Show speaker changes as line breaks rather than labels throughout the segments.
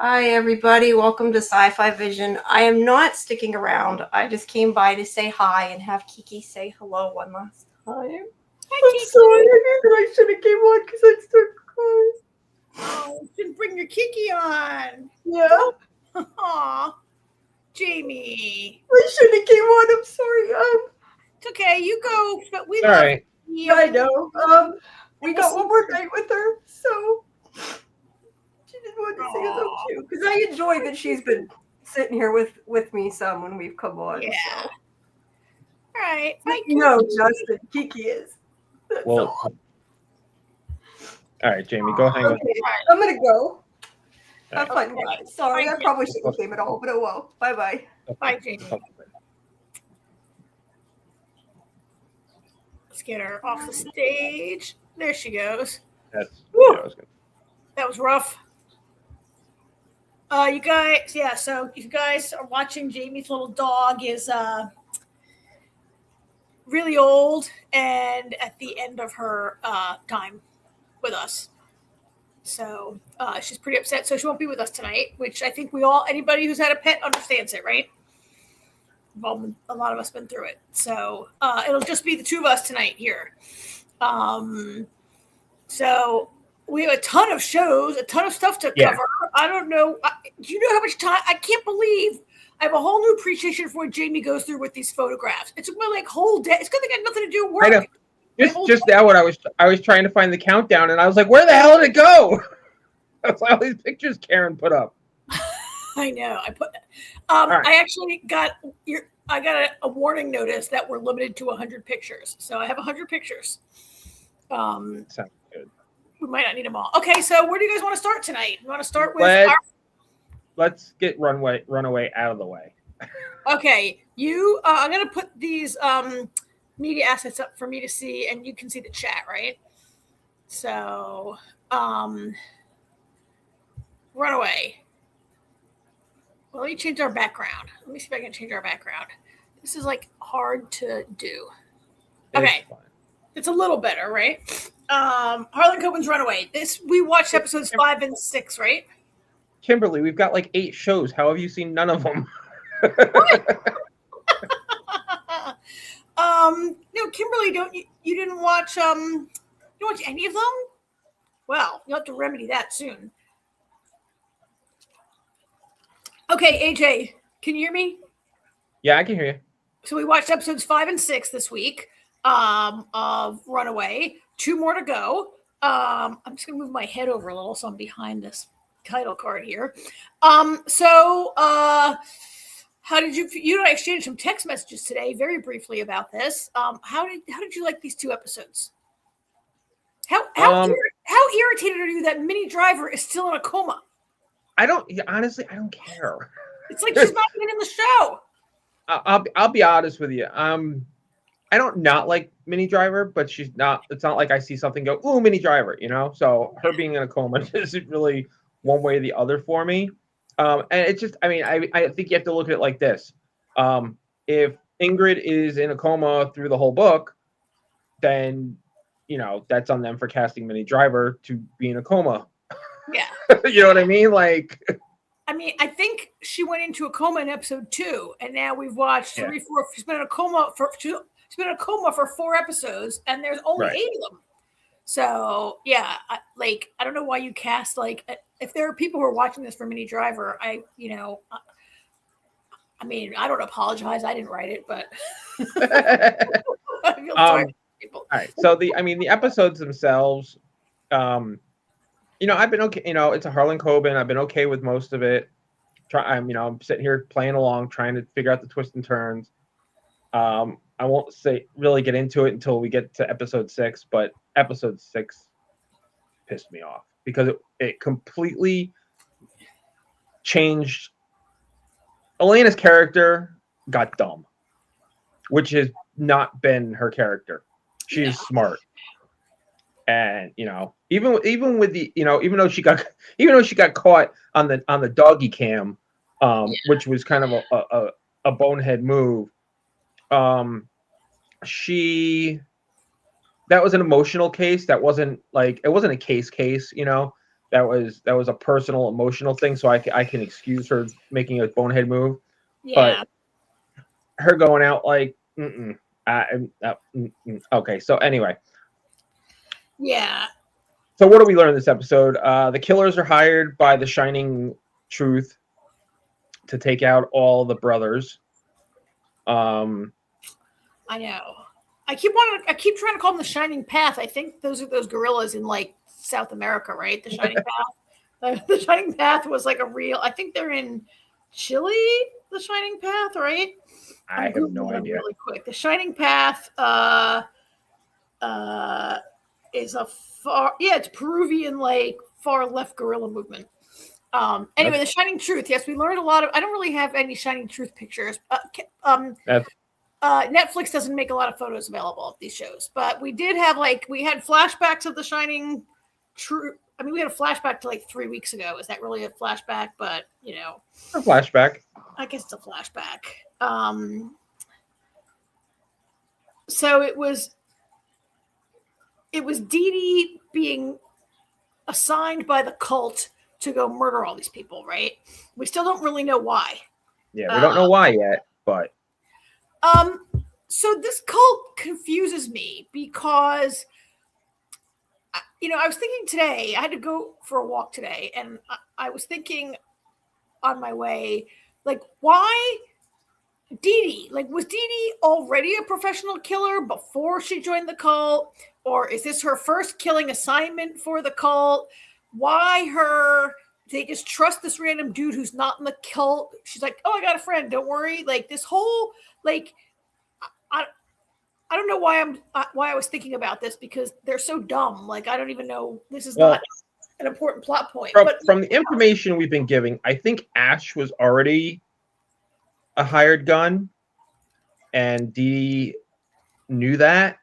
Hi, everybody. Welcome to Sci-Fi Vision. I am not sticking around. I just came by to say hi and have Kiki say hello one last time.
Hi,
I'm
Kiki.
sorry. I knew that I should have came on because I'd start crying.
Oh, you should bring your Kiki on.
Yeah.
Aw, Jamie.
I should have came on. I'm sorry.
It's okay. You go. But we
All
love
right.
you.
I know. We
we'll
got
see
one more night with her, so she just wanted to say hello too. Because I enjoy that she's been sitting here with me some when we've come on.
Yeah.
So.
All right. Bye, Kiki.
No, Justin. Kiki is. That's
Well,
all.
All right, Jamie, go hang
Okay, I'm gonna go. Have fun,
Okay.
guys. Sorry,
Bye,
I probably shouldn't have came at all, but oh well. Bye-bye.
Bye, Jamie. Let's get her off the stage. There she goes.
That's
That was rough. You guys, yeah. So if you guys are watching, Jamie's little dog is really old and at the end of her time with us. So she's pretty upset. So she won't be with us tonight, which I think anybody who's had a pet understands it, right? Well, a lot of us been through it. So it'll just be the two of us tonight here. So we have a ton of shows, a ton of stuff to cover. I don't know. Do you know how much time? I can't believe I have a whole new appreciation for what Jamie goes through with these photographs. It took my whole day. It's because they got nothing to do with work.
I know. Just now, what I was trying to find the countdown, and I was like, "Where the hell did it go?" That's like all these pictures Karen put up.
I know. I put.
Right.
I actually got a warning notice that we're limited to 100 pictures. So I have 100 pictures.
Sounds good.
We might not need them all. Okay, so where do you guys want to start tonight? You want to start with
Let's get Runaway out of the way.
Okay, I'm gonna put these media assets up for me to see, and you can see the chat, right? So, Runaway. Well, let me change our background. Let me see if I can change our background. This is like hard to do. Okay, it's a little better, right? Harlan Coben's Runaway. We watched episodes 5 and 6, right?
Kimberly, we've got like 8 shows. How have you seen none of them?
No, Kimberly, you didn't watch you don't watch any of them? Well, you'll have to remedy that soon. Okay, AJ, can you hear me?
Yeah, I can hear you.
So we watched episodes 5 and 6 this week of Runaway. 2 more to go. I'm just gonna move my head over a little so I'm behind this title card here. How did you and I exchanged some text messages today very briefly about this. How did you like these 2 episodes? How irritated are you that Minnie Driver is still in a coma?
Honestly, I don't care.
It's like she's not even in the show.
I'll be honest with you. I don't not like Minnie Driver, but she's not. It's not like I see something go, "Ooh, Minnie Driver," you know. So her being in a coma isn't really one way or the other for me. And it's just, I mean, I think you have to look at it like this. If Ingrid is in a coma through the whole book, then, you know, that's on them for casting Minnie Driver to be in a coma.
Yeah.
You know what I mean? Like,
I mean, I think she went into a coma in episode 2, and now we've watched 3, 4. She's been in a coma for 4 episodes, and there's only 8 of them. So yeah, I don't know why you cast if there are people who are watching this for Minnie Driver, I mean, I don't apologize. I didn't write it, but I feel sorry for people.
All right. So the episodes themselves, I've been okay. It's a Harlan Coben. I've been okay with most of it. I'm sitting here playing along, trying to figure out the twists and turns. I won't really get into it until we get to episode 6, but episode 6 pissed me off because it completely changed. Elena's character got dumb, which has not been her character. She's smart. And even with the even though she got caught on the doggy cam, which was kind of a bonehead move. That was an emotional case. That wasn't it wasn't a case. That was a personal, emotional thing, so I can excuse her making a bonehead move.
Yeah.
But her going out like, okay. So anyway,
Yeah.
so what do we learn in this episode? The killers are hired by the Shining Truth to take out all the brothers.
I know. I keep trying to call them the Shining Path. I think those are those gorillas in like South America, right? The Shining Path. The Shining Path was like a real. I think they're in Chile. The Shining Path, right?
I have no idea.
Really quick, the Shining Path is a it's Peruvian like far left guerrilla movement. Anyway, the Shining Truth. Yes, we learned a lot of. I don't really have any Shining Truth pictures. Netflix doesn't make a lot of photos available of these shows, but we did have we had flashbacks of the Shining Truth. I mean, we had a flashback to like 3 weeks ago. Is that really a flashback? But
a flashback.
I guess it's a flashback. So it was Dee Dee being assigned by the cult to go murder all these people, right? We still don't really know why.
Yeah, we don't know why yet, but
so this cult confuses me because I was thinking today, I had to go for a walk today, and I was thinking on my way, like, why Dee Dee? Like, was Dee Dee already a professional killer before she joined the cult? Or is this her first killing assignment for the cult? Why her? They just trust this random dude who's not in the cult. She's like, oh, I got a friend. Don't worry. Like, this whole, like, I don't know why I was thinking about this, because they're so dumb. Like, I don't even know. This is not an important plot point.
From the information we've been giving, I think Ash was already a hired gun, and Dee knew that.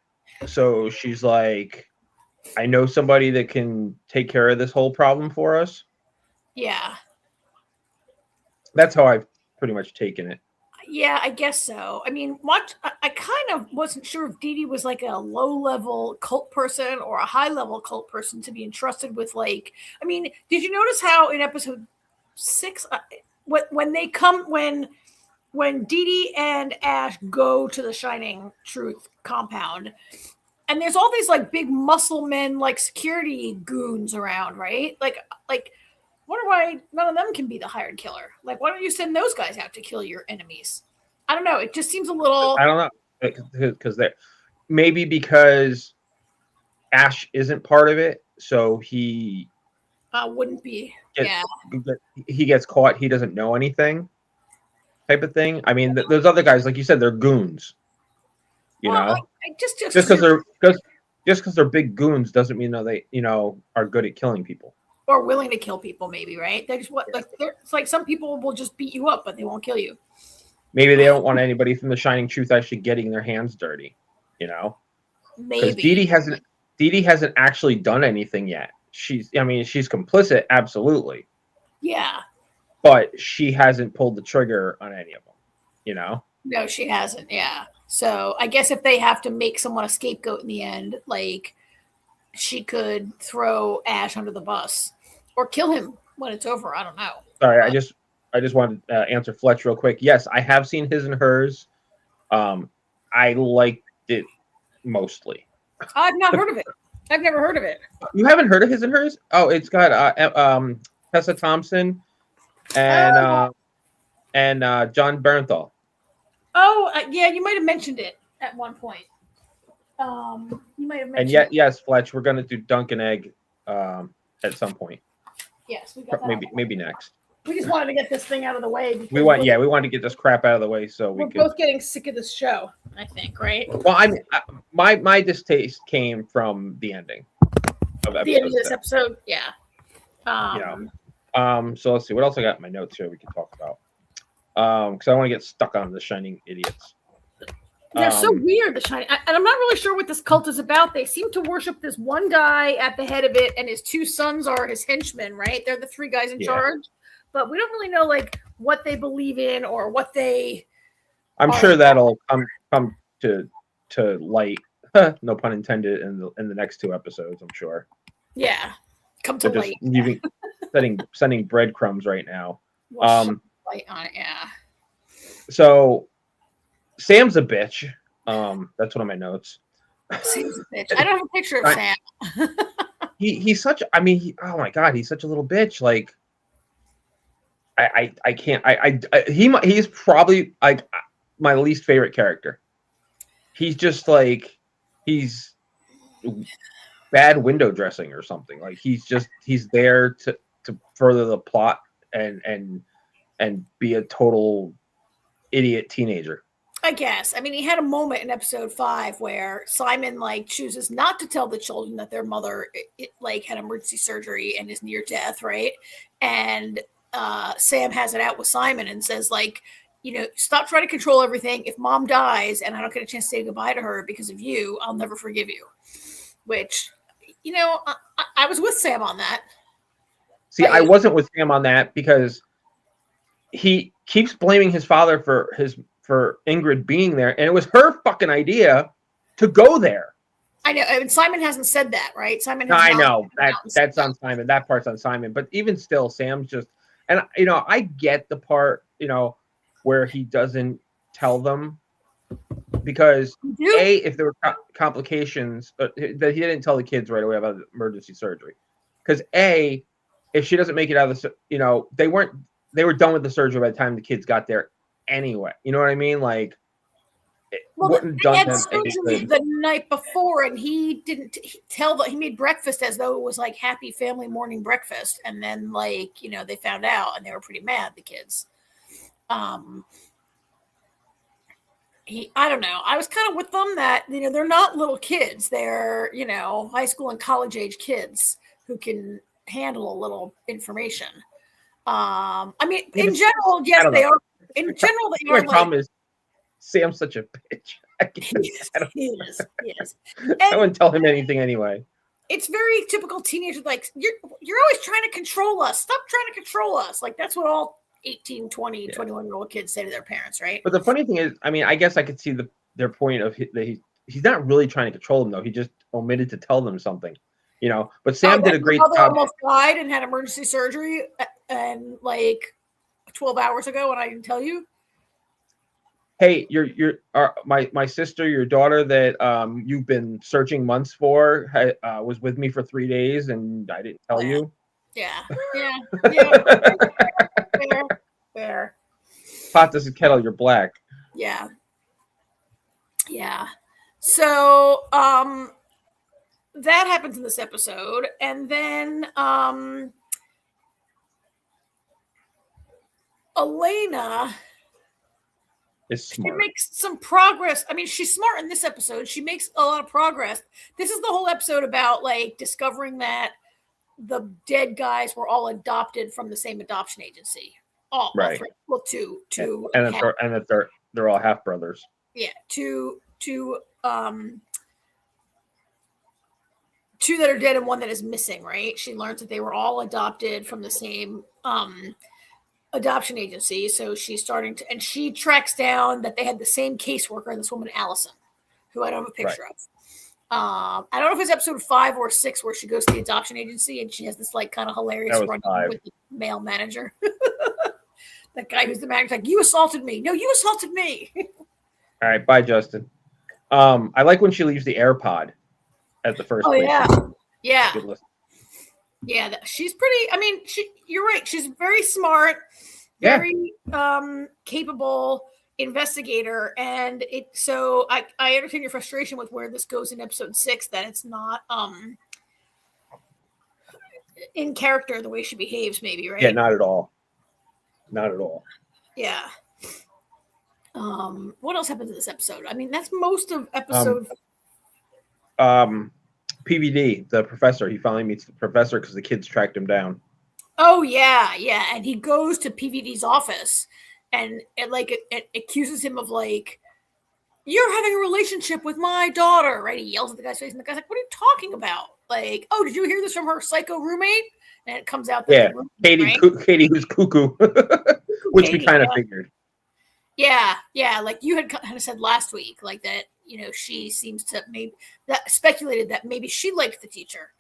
So she's like, I know somebody that can take care of this whole problem for us.
Yeah.
That's how I've pretty much taken it.
Yeah, I guess so. I mean, I kind of wasn't sure if Dee Dee was like a low-level cult person or a high-level cult person to be entrusted with, like, I mean, did you notice how in episode 6, when Dee Dee and Ash go to the Shining Truth compound, and there's all these like big muscle men, like security goons around, right? Like, wonder why none of them can be the hired killer. Like, why don't you send those guys out to kill your enemies? I don't know. It just seems a little.
I don't know, because Ash isn't part of it, so he
wouldn't be.
He gets caught. He doesn't know anything, type of thing. I mean, those other guys, like you said, they're goons. Just because they're big goons doesn't mean that they are good at killing people.
Or willing to kill people, maybe, right? They're just it's like some people will just beat you up, but they won't kill you.
Maybe they don't want anybody from the Shining Truth actually getting their hands dirty, Maybe. Because Dee Dee hasn't actually done anything yet. She's complicit, absolutely.
Yeah.
But she hasn't pulled the trigger on any of them,
No, she hasn't. Yeah. So I guess if they have to make someone a scapegoat in the end, like, she could throw Ash under the bus or kill him when it's over. I don't know.
Sorry, I just wanted to answer Fletch real quick. Yes, I have seen His and Hers. I liked it mostly.
I've not heard of it. I've never heard of it.
You haven't heard of His and Hers? Oh, it's got Tessa Thompson and John Bernthal.
Oh, yeah, you might have mentioned it at one point. You might have mentioned.
And yet, yes, Fletch, we're going to do Dunk and Egg at some point.
Yes, we got that.
Maybe next.
We just wanted to get this thing out of the way.
We wanted to get this crap out of the way so we're
both getting sick of this show, I think, right?
Well, my distaste came from the ending of
the end of this episode. Yeah.
So let's see what else I got in my notes here we can talk about. Because I want to get stuck on the Shining idiots.
They're so weird, the Shining. And I'm not really sure what this cult is about. They seem to worship this one guy at the head of it, and his 2 sons are his henchmen, right? They're the 3 guys in charge. But we don't really know, like, what they believe in or what they.
I'm sure that'll come to light, no pun intended, in the next 2 episodes. I'm sure.
Yeah. come to
They're just
light.
sending breadcrumbs right now.
We'll shine light on it, yeah.
So Sam's a bitch. That's one of my notes.
Sam's a bitch. I don't have a picture of Sam.
He's such. I mean, oh my god, he's such a little bitch. Like, I can't. He's probably like my least favorite character. He's just like he's bad window dressing or something. Like he's there to further the plot and be a total idiot teenager.
I guess. I mean, he had a moment in episode 5 where Simon like chooses not to tell the children that their mother like had emergency surgery and is near death, right? And Sam has it out with Simon and says like, you know, stop trying to control everything. If mom dies and I don't get a chance to say goodbye to her because of you, I'll never forgive you. Which, you know, I was with Sam on that.
See, I wasn't with Sam on that because he keeps blaming his father for Ingrid being there, and it was her fucking idea to go there.
I know, and Simon hasn't said that, right? Simon.
No, I know that's on Simon. That part's on Simon, but even still, Sam's just, and you know, I get the part, you know, where he doesn't tell them because if there were complications, that he didn't tell the kids right away about the emergency surgery, because if she doesn't make it out of the, you know, they were done with the surgery by the time the kids got there anyway. You know what I mean? Like,
they had surgery the night before, and he didn't tell them. He made breakfast as though it was like happy family morning breakfast, and then like, you know, they found out and they were pretty mad, the kids. I don't know. I was kind of with them that, you know, they're not little kids. They're, you know, high school and college age kids who can handle a little information. I mean, in general, yes, they are. In general, they are.
My problem is Sam's such a bitch.
He is.
I wouldn't tell him anything anyway.
It's very typical teenager. Like, you're always trying to control us. Stop trying to control us. Like, that's what all 18, 20, 21-year-old kids say to their parents, right?
But the funny thing is, I mean, I guess I could see their point of that he's not really trying to control them, though. He just omitted to tell them something, you know. But Sam did a great job.
Almost died and had emergency surgery, and like 12 hours ago, and I didn't tell you.
Hey, my sister, your daughter that you've been searching months for, was with me for 3 days, and I didn't tell you.
Yeah. Fair.
Pot doesn't kettle, you're black.
Yeah. So, that happens in this episode, and then Elena
is smart.
She makes some progress. I mean, she's smart in this episode. She makes a lot of progress. This is the whole episode about like discovering that the dead guys were all adopted from the same adoption agency.
Right.
Two,
and that they're all half brothers.
Yeah, two that are dead and one that is missing. Right. She learns that they were all adopted from the same adoption agency. So she's starting to, and she tracks down that they had the same caseworker, this woman Allison, who I don't have a picture of. I don't know if it's episode 5 or 6 where she goes to the adoption agency and she has this like kind of hilarious run with the male manager. That guy who's the manager, like, you assaulted me. No, you assaulted me.
All right, bye, Justin. I like when she leaves the AirPod at the first.
Oh yeah. Yeah, she's pretty. I mean, you're right. She's very smart, very capable investigator, and so I understand your frustration with where this goes in episode 6. That it's not in character the way she behaves. Maybe, right?
Yeah, not at all.
Yeah. What else happens in this episode? I mean, that's most of episode.
PVD, the professor. He finally meets the professor because the kids tracked him down.
Oh yeah, and he goes to PVD's office, and it accuses him of like, you're having a relationship with my daughter, right? He yells at the guy's face, and the guy's like, what are you talking about? Like, oh, did you hear this from her psycho roommate? And it comes out that
Katie who's cuckoo, which we kind of figured.
Yeah, like you had kind of said last week, like that. You know, she seems to maybe that speculated that maybe she liked the teacher.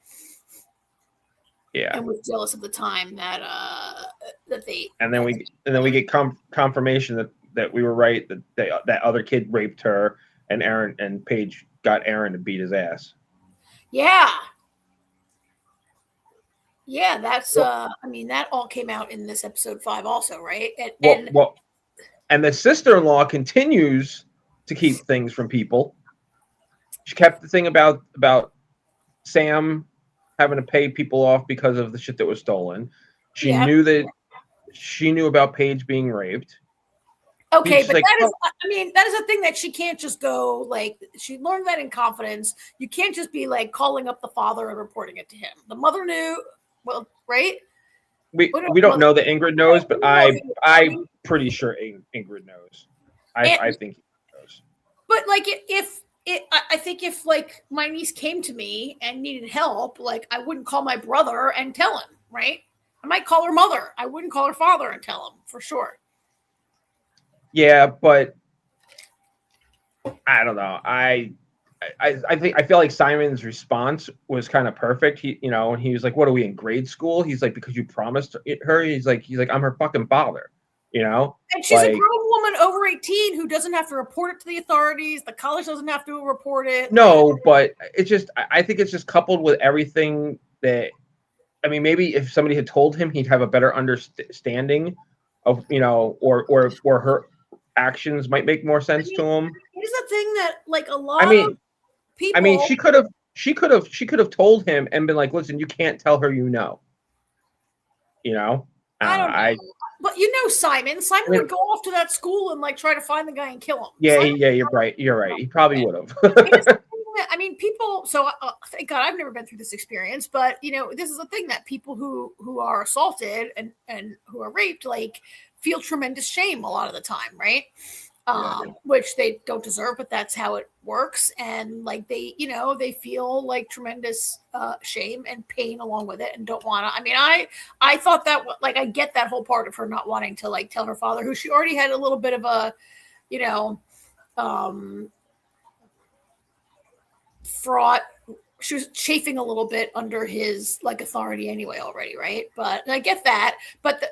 Yeah.
And was jealous of the time that they.
And then we get confirmation that we were right, that other kid raped her, and Aaron and Paige got Aaron to beat his ass.
Yeah. Yeah, that's I mean, that all came out in this episode 5 also, right?
And the sister-in-law continues to keep things from people. She kept the thing about Sam having to pay people off because of the shit that was stolen. She knew about Paige being raped.
Okay, but that is a thing that she can't just go, like, she learned that in confidence. You can't just be like calling up the father and reporting it to him. The mother knew, well, right?
We don't know that Ingrid knows, but I'm pretty sure Ingrid knows. I think he knows.
But like, I think if like my niece came to me and needed help, like I wouldn't call my brother and tell him, right? I might call her mother. I wouldn't call her father and tell him for sure.
Yeah, but I don't know. I feel like Simon's response was kind of perfect. He was like, "What are we in grade school?" He's like, "Because you promised her." He's like, "I'm her fucking father," And
she's a grown woman over 18 who doesn't have to report it to the authorities. The college doesn't have to report it.
No, but it's just, I think it's just coupled with everything that, I mean, maybe if somebody had told him, he'd have a better understanding of, or her actions might make more sense to him.
Here's the thing that, like, a lot of people.
I mean, she could have told him and been like, "Listen, you can't tell her,
I don't know. But Simon. Simon would go off to that school and like try to find the guy and kill him.
Yeah, you're right. You're right. He probably would have.
I mean, people. So thank God I've never been through this experience, but this is a thing that people who are assaulted and who are raped like feel tremendous shame a lot of the time, right? Which they don't deserve, but that's how it works. And like they feel like tremendous shame and pain along with it and don't want to. I mean, I thought that, like, I get that whole part of her not wanting to like tell her father, who she already had a little bit of a, fraught. She was chafing a little bit under his like authority anyway already, right? But I get that. But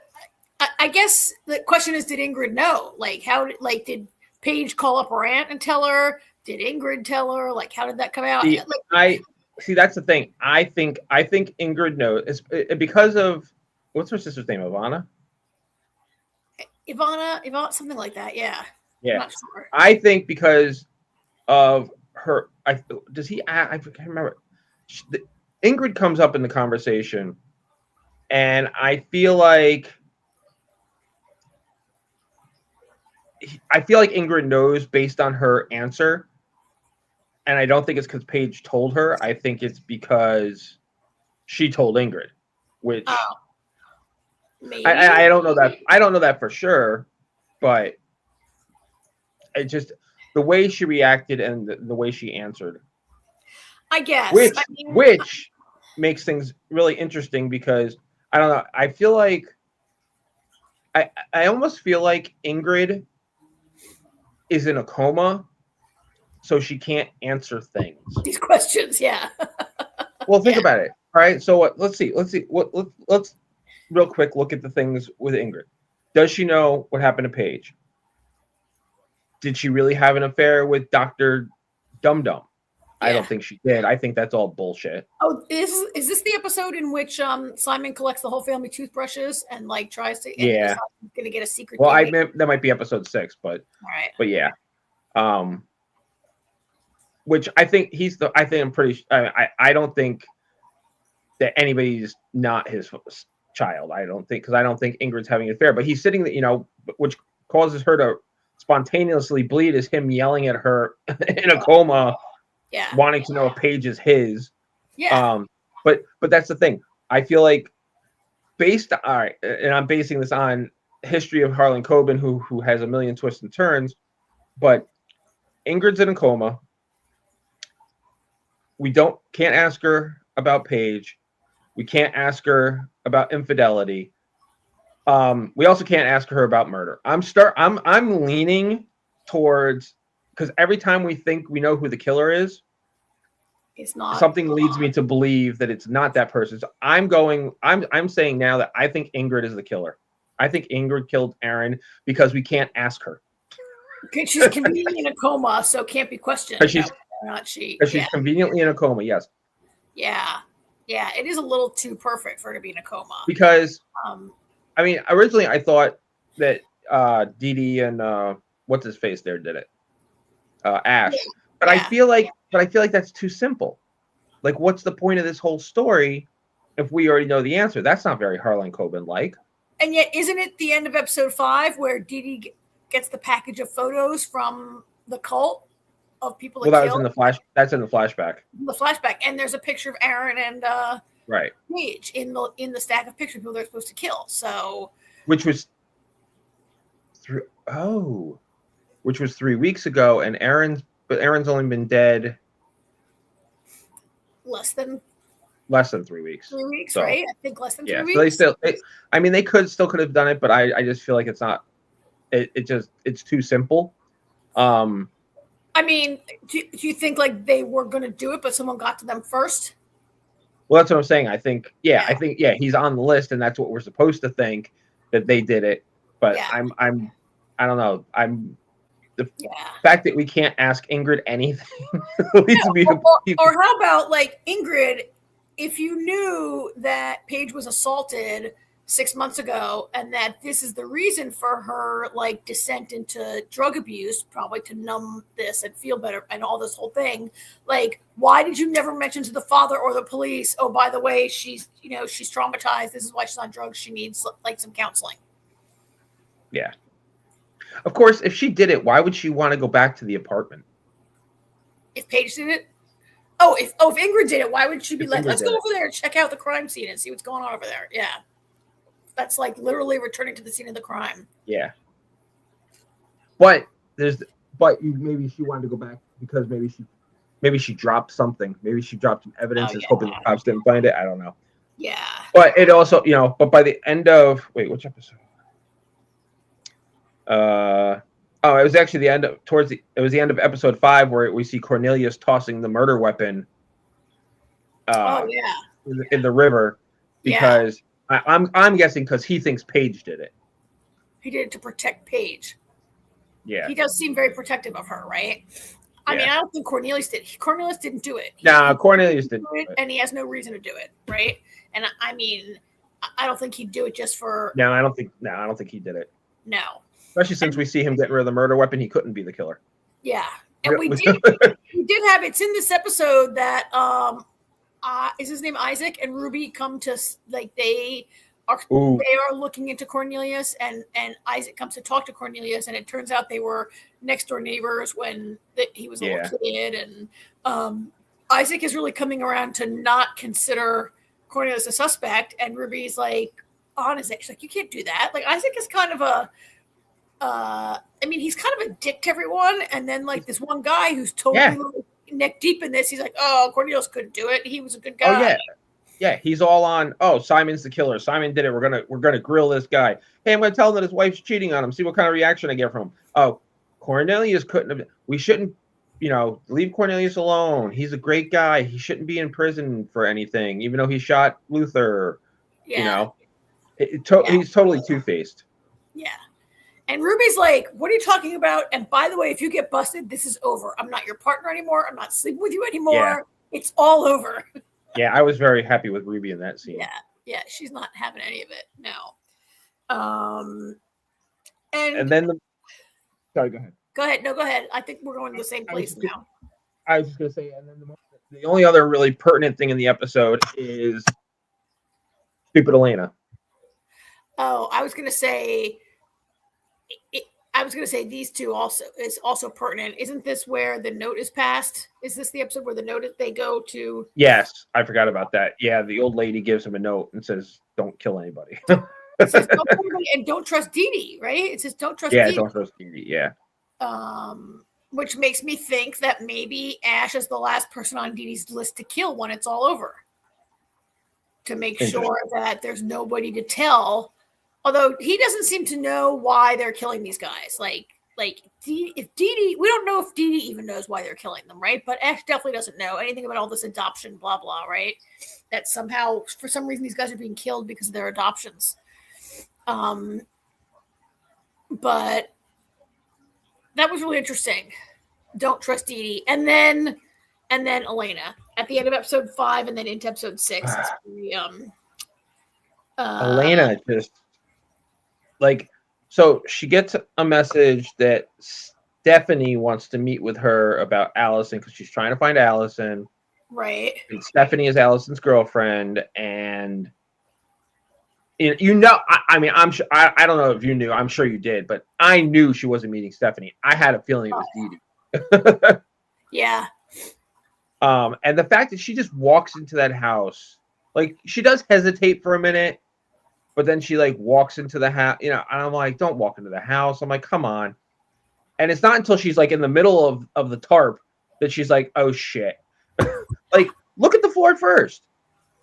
I guess the question is, did Ingrid know? Like, did Paige call up her aunt and tell her? Did Ingrid tell her? Like, how did that come out?
See, that's the thing. I think Ingrid knows. It's because of, what's her sister's name? Ivana,
something like that. Yeah.
Yeah.
I'm not sure.
I think because of her. I can't remember. Ingrid comes up in the conversation, and I feel like Ingrid knows based on her answer, and I don't think it's because Paige told her. I think it's because she told Ingrid, which
maybe.
I don't know that. I don't know that for sure, but it just the way she reacted and the way she answered,
I guess,
which makes things really interesting because I don't know. I feel like I almost feel like Ingrid is in a coma, so she can't answer things.
These questions, yeah.
Well, think about it. All right. So what? Let's see. Let's real quick look at the things with Ingrid. Does she know what happened to Paige? Did she really have an affair with Dr. Dum Dum? Yeah. I don't think she did. I think that's all bullshit.
Oh, is this the episode in which Simon collects the whole family toothbrushes and like tries to?
Yeah.
He's gonna get a secret.
Well, that might be episode 6, but
all right.
But yeah, which I think I'm pretty. I don't think that anybody's not his child. I don't think Ingrid's having an affair, but he's sitting there, which causes her to spontaneously bleed is him yelling at her in a coma, wanting to know if Paige is his.
Yeah.
But that's the thing. I feel like and I'm basing this on history of Harlan Coben, who has a million twists and turns, but Ingrid's in a coma. We can't ask her about Paige. We can't ask her about infidelity. We also can't ask her about murder. I'm leaning towards, because every time we think we know who the killer is,
It's not.
Something leads me to believe that it's not that person. So I'm saying now that I think Ingrid is the killer. I think Ingrid killed Aaron because we can't ask her.
She's conveniently in a coma, so can't be questioned.
Because
she's
conveniently in a coma, yes.
Yeah. Yeah, it is a little too perfect for her to be in a coma.
Because I mean, originally I thought that Dee Dee and what's his face there did it. Ash. But I feel like that's too simple. Like, what's the point of this whole story if we already know the answer? That's not very Harlan Coben like.
And yet, isn't it the end of episode 5 where Dee Dee gets the package of photos from the cult of people?
Well, was in the flash. That's in the flashback.
The flashback, and there's a picture of Aaron and
right
Paige in the stack of pictures of people they're supposed to kill. So,
which was 3 weeks ago, and Aaron's only been dead
less than
3 weeks.
3 weeks, so, right? I think less than 3 weeks.
So they could have done it, but I just feel like it's not. It's too simple.
I mean, do you think like they were going to do it, but someone got to them first?
Well, that's what I'm saying. I think he's on the list, and that's what we're supposed to think, that they did it. But I don't know. The fact that we can't ask Ingrid anything leads me to believe.
Or how about like Ingrid, if you knew that Paige was assaulted 6 months ago and that this is the reason for her like descent into drug abuse, probably to numb this and feel better and all this whole thing, like why did you never mention to the father or the police, oh, by the way, she's traumatized, this is why she's on drugs, she needs like some counseling?
Yeah, of course, if she did it, why would she want to go back to the apartment?
If Paige did it? If Ingrid did it, why would she be like, let's go over there and check out the crime scene and see what's going on over there? Yeah. That's like literally returning to the scene of the crime. Yeah.
But maybe she wanted to go back because maybe she dropped something. Maybe she dropped some evidence and hoping the cops didn't find it. I don't know.
Yeah.
But it also, but by the end of which episode? It was actually the end of episode 5 where we see Cornelius tossing the murder weapon. In the river because I'm guessing because he thinks Paige did it.
He did it to protect Paige.
Yeah.
He does seem very protective of her, right? I mean, I don't think Cornelius did. Cornelius didn't do it.
Cornelius didn't do it.
And he has no reason to do it, right? And I mean, I don't think he'd do it just for...
No, I don't think he did it.
No.
Especially since we see him getting rid of the murder weapon, he couldn't be the killer.
Yeah. And we did have, it's in this episode that... is his name Isaac and Ruby come to like they are looking into Cornelius and Isaac comes to talk to Cornelius and it turns out they were next door neighbors when he was a little kid and Isaac is really coming around to not consider Cornelius a suspect and Ruby's like on his she's like, you can't do that. Like Isaac is kind of he's kind of a dick to everyone and then like this one guy who's totally neck deep in this, he's like, oh, Cornelius couldn't do it, he was a good guy.
He's all on, Simon's the killer, Simon did it, we're gonna grill this guy, hey, I'm gonna tell him that his wife's cheating on him, see what kind of reaction I get from him. Cornelius couldn't have, we shouldn't leave Cornelius alone, he's a great guy, he shouldn't be in prison for anything even though he shot Luther. He's totally two-faced.
And Ruby's like, what are you talking about? And by the way, if you get busted, this is over. I'm not your partner anymore. I'm not sleeping with you anymore. Yeah. It's all over.
Yeah, I was very happy with Ruby in that scene.
Yeah, she's not having any of it. No.
And then sorry, go ahead.
Go ahead. No, go ahead. I think we're going to the same place now.
I was just going to say, and then the only other really pertinent thing in the episode is stupid Elena.
Oh, I was going to say these two is also pertinent. Isn't this where the note is passed? Is this the episode where the note they go to?
Yes, I forgot about that. Yeah, the old lady gives him a note and says, "Don't kill anybody."
It says, don't kill anybody and don't trust Dee Dee, right? It says, "Don't trust."
Yeah, don't trust Dee Dee. Yeah.
Which makes me think that maybe Ash is the last person on Dee Dee's list to kill when it's all over, to make sure that there's nobody to tell. Although he doesn't seem to know why they're killing these guys. Like like if Dee Dee, we don't know if Dee Dee even knows why they're killing them, right? But Ash definitely doesn't know anything about all this adoption, blah blah, right? That somehow, for some reason, these guys are being killed because of their adoptions. But that was really interesting. Don't trust Dee Dee, and then Elena at the end of episode 5, and then into episode 6. It's really,
Elena just like, so she gets a message that Stephanie wants to meet with her about Allison because she's trying to find Allison.
Right.
And Stephanie is Allison's girlfriend, and you know, I mean, I'm sure, I don't know if you knew, I'm sure you did, but I knew she wasn't meeting Stephanie. I had a feeling it was Dee Dee.
Yeah.
And the fact that she just walks into that house, like she does hesitate for a minute, but then she like walks into the house, you know, and I'm like, don't walk into the house. I'm like, come on. And it's not until she's like in the middle of the tarp that she's like, oh shit. Like, look at the floor first.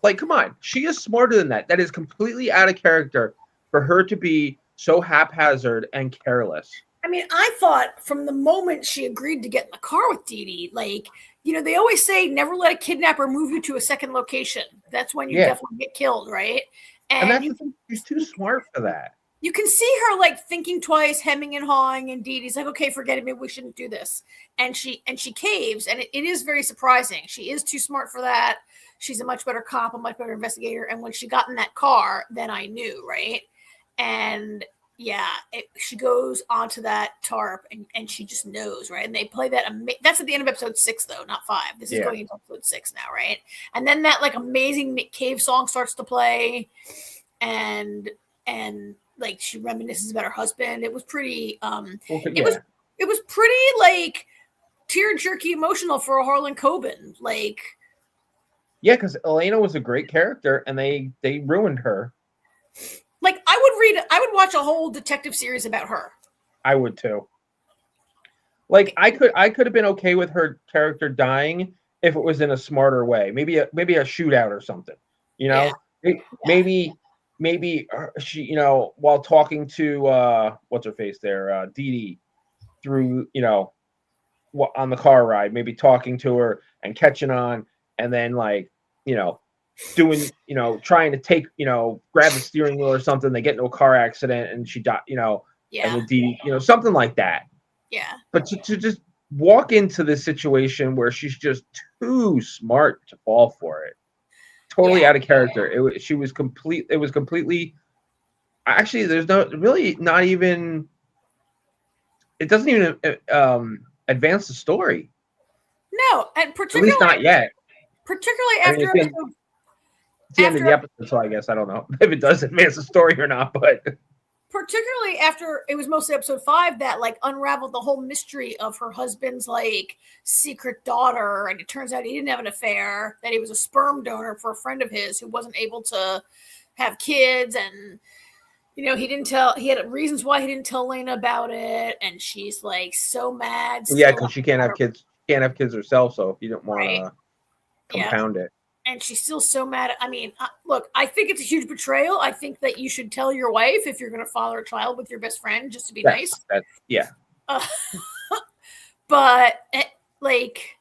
Like, come on. She is smarter than that. That is completely out of character for her to be so haphazard and careless.
I mean, I thought from the moment she agreed to get in the car with Dee Dee, like, you know, they always say never let a kidnapper move you to a second location. That's when you definitely get killed, right?
And that's she's too smart for that.
You can see her like thinking twice, hemming and hawing, and Dee Dee's like, okay, forget it, maybe we shouldn't do this. And she caves, and it is very surprising. She is too smart for that. She's a much better cop, a much better investigator. And when she got in that car, then I knew, right? And yeah, she goes onto that tarp, and she just knows, right? And they play that. That's at the end of episode 6, though, not 5. This is going into episode 6 now, right? And then that like amazing Nick Cave song starts to play, and like she reminisces about her husband. It was pretty. It was pretty like tear jerky emotional for a Harlan Coben, like.
Yeah, because Elena was a great character, and they ruined her.
Like, I would watch a whole detective series about her.
I would too. Like, I could have been okay with her character dying if it was in a smarter way. Maybe a shootout or something. You know, maybe she, you know, while talking to what's her face there, Dee Dee, through, you know, on the car ride, maybe talking to her and catching on, and then like, you know, doing, you know, trying to take, you know, grab the steering wheel or something. They get into a car accident and she died, you know, and the D, you know, something like that.
Yeah.
But to just walk into this situation where she's just too smart to fall for it, totally out of character. It was completely. Actually, there's not even. It doesn't even advance the story.
No, and particularly
at least not yet.
Particularly after
it's the end of the episode, so I guess I don't know if it does advance the story or not, but
particularly after it was mostly episode 5 that like unraveled the whole mystery of her husband's like secret daughter, and it turns out he didn't have an affair, that he was a sperm donor for a friend of his who wasn't able to have kids, and you know, he had reasons why he didn't tell Elena about it, and she's like so mad.
Yeah, because she can't have kids herself, so if you don't want to compound it.
And she's still so mad. I mean, look, I think it's a huge betrayal. I think that you should tell your wife if you're going to father a child with your best friend, just to be nice. But like,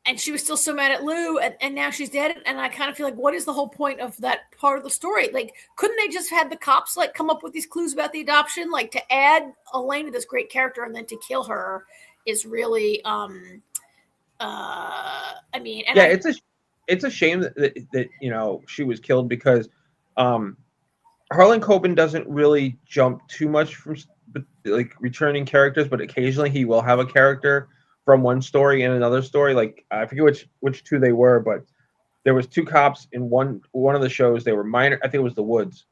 and she was still so mad at Lou, and now she's dead. And I kind of feel like, what is the whole point of that part of the story? Like, couldn't they just had the cops like come up with these clues about the adoption? Like, to add Elaine to this great character and then to kill her is really, I mean, and
it's a shame that you know she was killed, because Harlan Coben doesn't really jump too much from like returning characters, but occasionally he will have a character from one story in another story. Like, I forget which two they were, but there was 2 cops in one of the shows. They were minor. I think it was The Woods.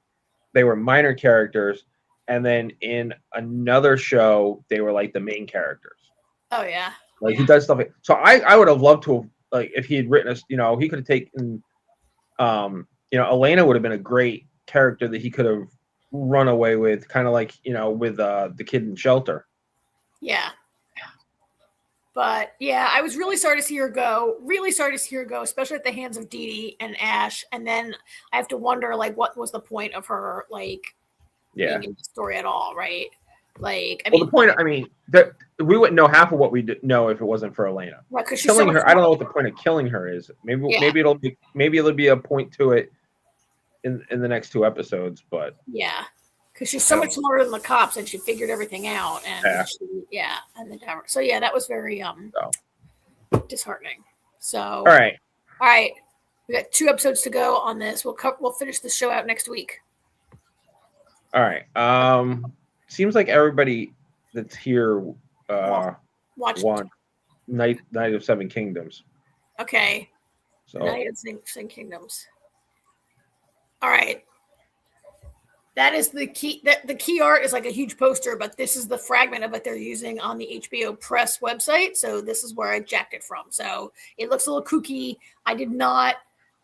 They were minor characters, and then in another show they were like the main characters.
Oh yeah.
Like, he does stuff like, so I would have loved to have, like, if he had written us, you know, he could have taken, you know, Elena would have been a great character that he could have run away with, kind of like, you know, with the kid in Shelter.
Yeah. But yeah, I was really sorry to see her go. Really sorry to see her go, especially at the hands of Dee Dee and Ash. And then I have to wonder, like, what was the point of her, like, being in the story at all, right? Like, I
Well,
mean,
the point, I mean, that we wouldn't know half of what we know if it wasn't for Elena.
right, because she's
Killing
so much
her, I don't know
more-
what the point of killing her is. Maybe
Yeah.
maybe it'll be a point to it in the next 2 episodes, but
Yeah, because she's so much smarter than the cops, and she figured everything out. And and the tower. So yeah, that was very disheartening. So
all right.
we got 2 episodes to go on this. We'll finish the show out next week.
All right. Seems like everybody that's here
Watch
won Night of Seven Kingdoms.
Okay.
So
Night of Seven Kingdoms. All right. That is the key. The key art is like a huge poster, but this is the fragment of it they're using on the HBO Press website. So this is where I jacked it from. So it looks a little kooky. I did not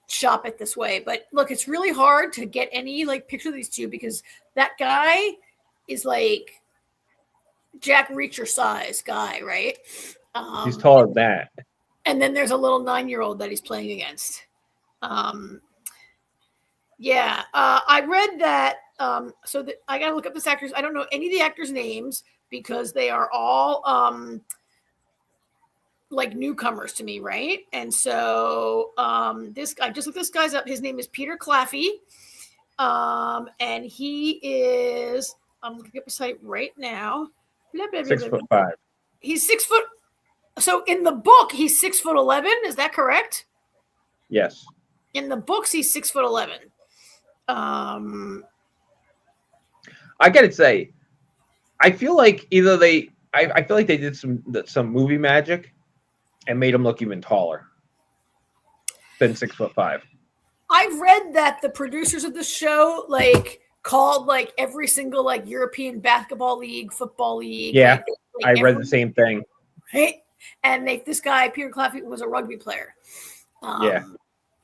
shop it this way, but look, it's really hard to get any like picture of these two because that guy is like Jack Reacher size guy, right?
he's taller than that.
And then there's a little 9-year-old that he's playing against. I read that. I got to look up this actors. I don't know any of the actors' names because they are all like newcomers to me, right? And so this guy, just look this guy's up. His name is Peter Claffey, and he is. I'm looking up the site right now.
6'5".
He's 6 foot. So in the book, he's 6'11". Is that correct?
Yes.
In the books, he's 6'11".
I gotta say, I feel like either I feel like they did some movie magic and made him look even taller than 6'5".
I've read that the producers of the show like called like every single like European basketball league, football league.
Yeah,
like
I read the same thing.
Right, and this guy Peter Claffey was a rugby player.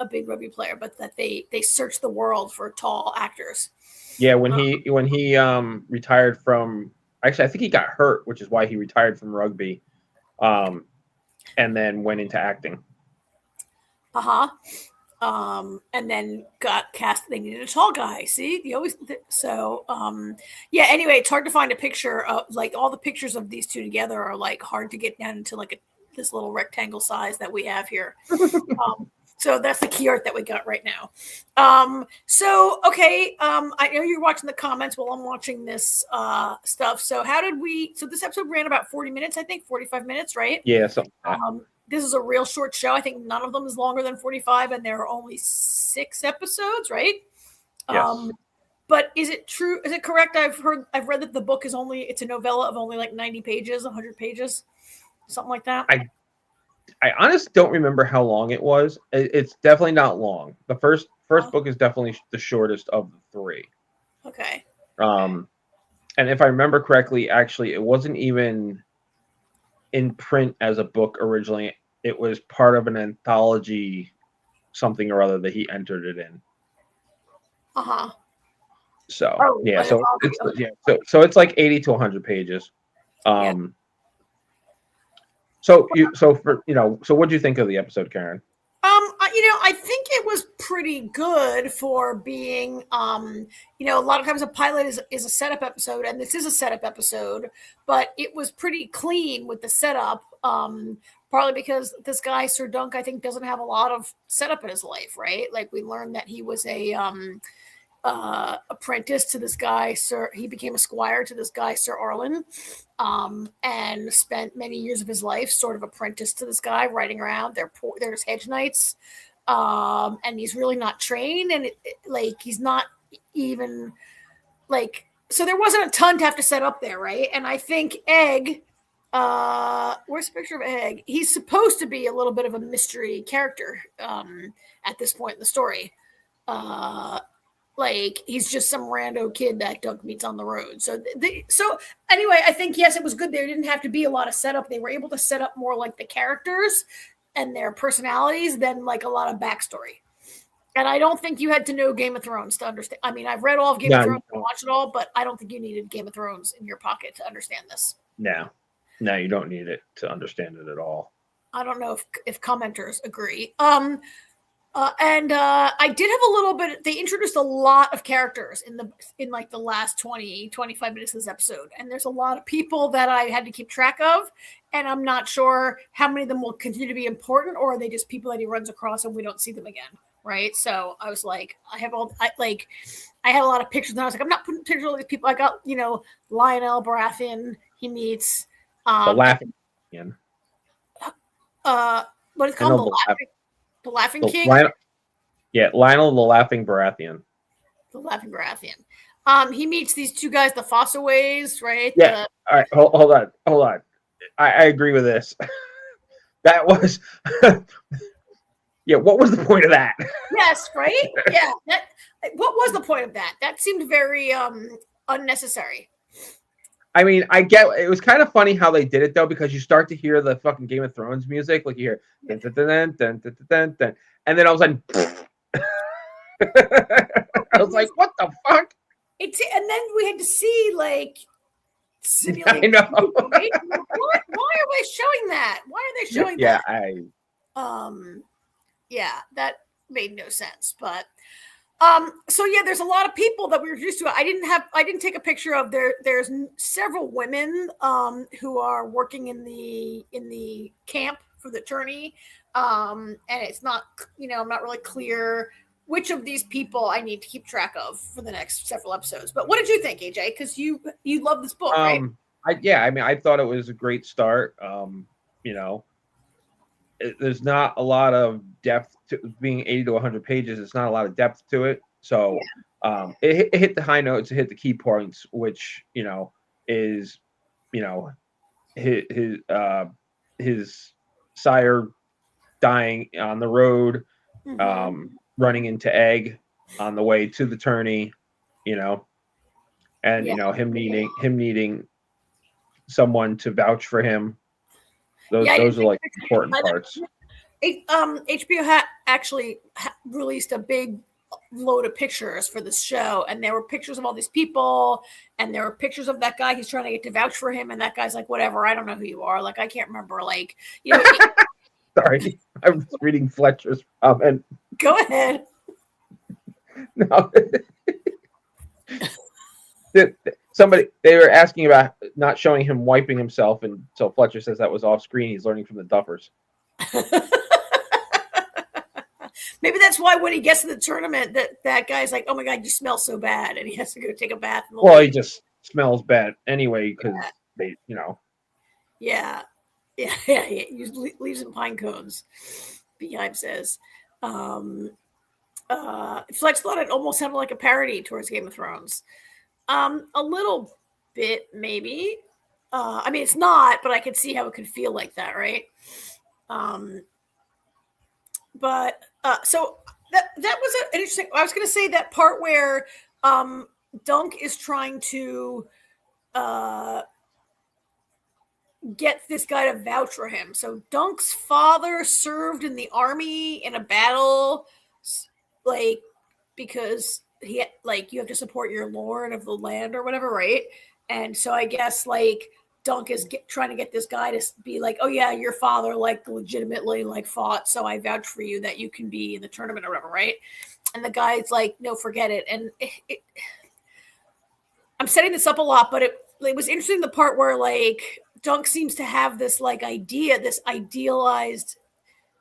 A big rugby player, but that they searched the world for tall actors.
Yeah, when he retired from, actually I think he got hurt, which is why he retired from rugby, and then went into acting.
And then got cast. They needed a tall guy. See, you always Anyway, it's hard to find a picture of like all the pictures of these two together are like hard to get down into like this little rectangle size that we have here. So that's the key art that we got right now. I know you're watching the comments while I'm watching this stuff. So this episode ran about 40 minutes, I think 45 minutes, right?
Yeah. So
this is a real short show. I think none of them is longer than 45 and there are only 6 episodes, right?
Yes.
But is it true? Is it correct? I've read that the book it's a novella of only like 90 pages, 100 pages, something like that.
I honestly don't remember how long it was. It's definitely not long. The first book is definitely the shortest of the 3.
Okay.
And if I remember correctly, actually, it wasn't even in print as a book originally. It was part of an anthology, something or other that he entered it in. So so it's like 80 to 100 pages. So what do you think of the episode, Karen?
I think it was pretty good for being, a lot of times a pilot is a setup episode, and this is a setup episode, but it was pretty clean with the setup, partly because this guy, Sir Dunk, I think doesn't have a lot of setup in his life, right? Like we learned that he was a apprentice to this guy, Sir. He became a squire to this guy, Sir Harlan, and spent many years of his life sort of apprentice to this guy, riding around. There's hedge knights, and he's really not trained, and he's not even like. So there wasn't a ton to have to set up there, right? And I think Egg. Where's the picture of Egg? He's supposed to be a little bit of a mystery character at this point in the story. Like he's just some rando kid that Doug meets on the road. So anyway, I think yes, it was good. There didn't have to be a lot of setup. They were able to set up more like the characters and their personalities than like a lot of backstory. And I don't think you had to know Game of Thrones to understand. I mean, I've read all of Game of Thrones and watched it all, but I don't think you needed Game of Thrones in your pocket to understand this.
No, you don't need it to understand it at all.
I don't know if commenters agree. And I did have a little bit. They introduced a lot of characters in like the last 20-25 minutes of this episode, and there's a lot of people that I had to keep track of, and I'm not sure how many of them will continue to be important, or are they just people that he runs across and we don't see them again, right? So I was like, I had a lot of pictures, and I was like, I'm not putting pictures of all these people. I got Lionel Baratheon. He meets
The laughing.
what is it called? The Laughing King?
Lionel the Laughing Baratheon.
The Laughing Baratheon. He meets these two guys, the Fossaways, right?
Yeah. All right. Hold on. I agree with this. That was. Yeah. What was the point of that?
Yes. Right. Yeah. What was the point of that? That seemed very unnecessary.
I mean, I get it was kind of funny how they did it though, because you start to hear the fucking Game of Thrones music, like you hear dun, dun, dun, dun, dun, dun, dun, and then all of a sudden I was like, what the fuck?
And then we had to see like simulated.
I know.
Right? Why are they showing that? Why are they showing that? Yeah, that made no sense, but so yeah, there's a lot of people that we were used to. I didn't take a picture of there's several women who are working in the camp for the tourney. And it's not, I'm not really clear which of these people I need to keep track of for the next several episodes. But what did you think, AJ? Because you love this book, right?
I thought it was a great start. There's not a lot of depth to being 80 to 100 pages. It's not a lot of depth to it. So it hit the high notes, it hit the key points, which, is, his sire dying on the road, running into Egg on the way to the tourney, and, him needing someone to vouch for him. Those are like important parts.
HBO actually released a big load of pictures for this show, and there were pictures of all these people, and there were pictures of that guy he's trying to get to vouch for him, and that guy's like, whatever, I don't know who you are, like I can't remember, like
Sorry, I was reading Fletcher's comment.
Go ahead.
No. They were asking about not showing him wiping himself, and so Fletcher says that was off screen. He's learning from the Duffers.
Maybe that's why when he gets to the tournament, that guy's like, "Oh my god, you smell so bad," and he has to go take a bath.
Well, he just smells bad anyway because they,
Yeah. He leaves in pine cones. Beehive says. Fletch thought it almost sounded like a parody towards Game of Thrones. A little bit, maybe. I mean, it's not, but I could see how it could feel like that, right? But so that was an interesting. I was going to say that part where Dunk is trying to get this guy to vouch for him. So Dunk's father served in the army in a battle, like because he you have to support your lord of the land or whatever, right? And so I guess Dunk is trying to get this guy to be like, oh yeah, your father legitimately fought, so I vouch for you that you can be in the tournament or whatever, right? And the guy's like, no, forget it. And I'm setting this up a lot, but it was interesting the part where Dunk seems to have this idea, this idealized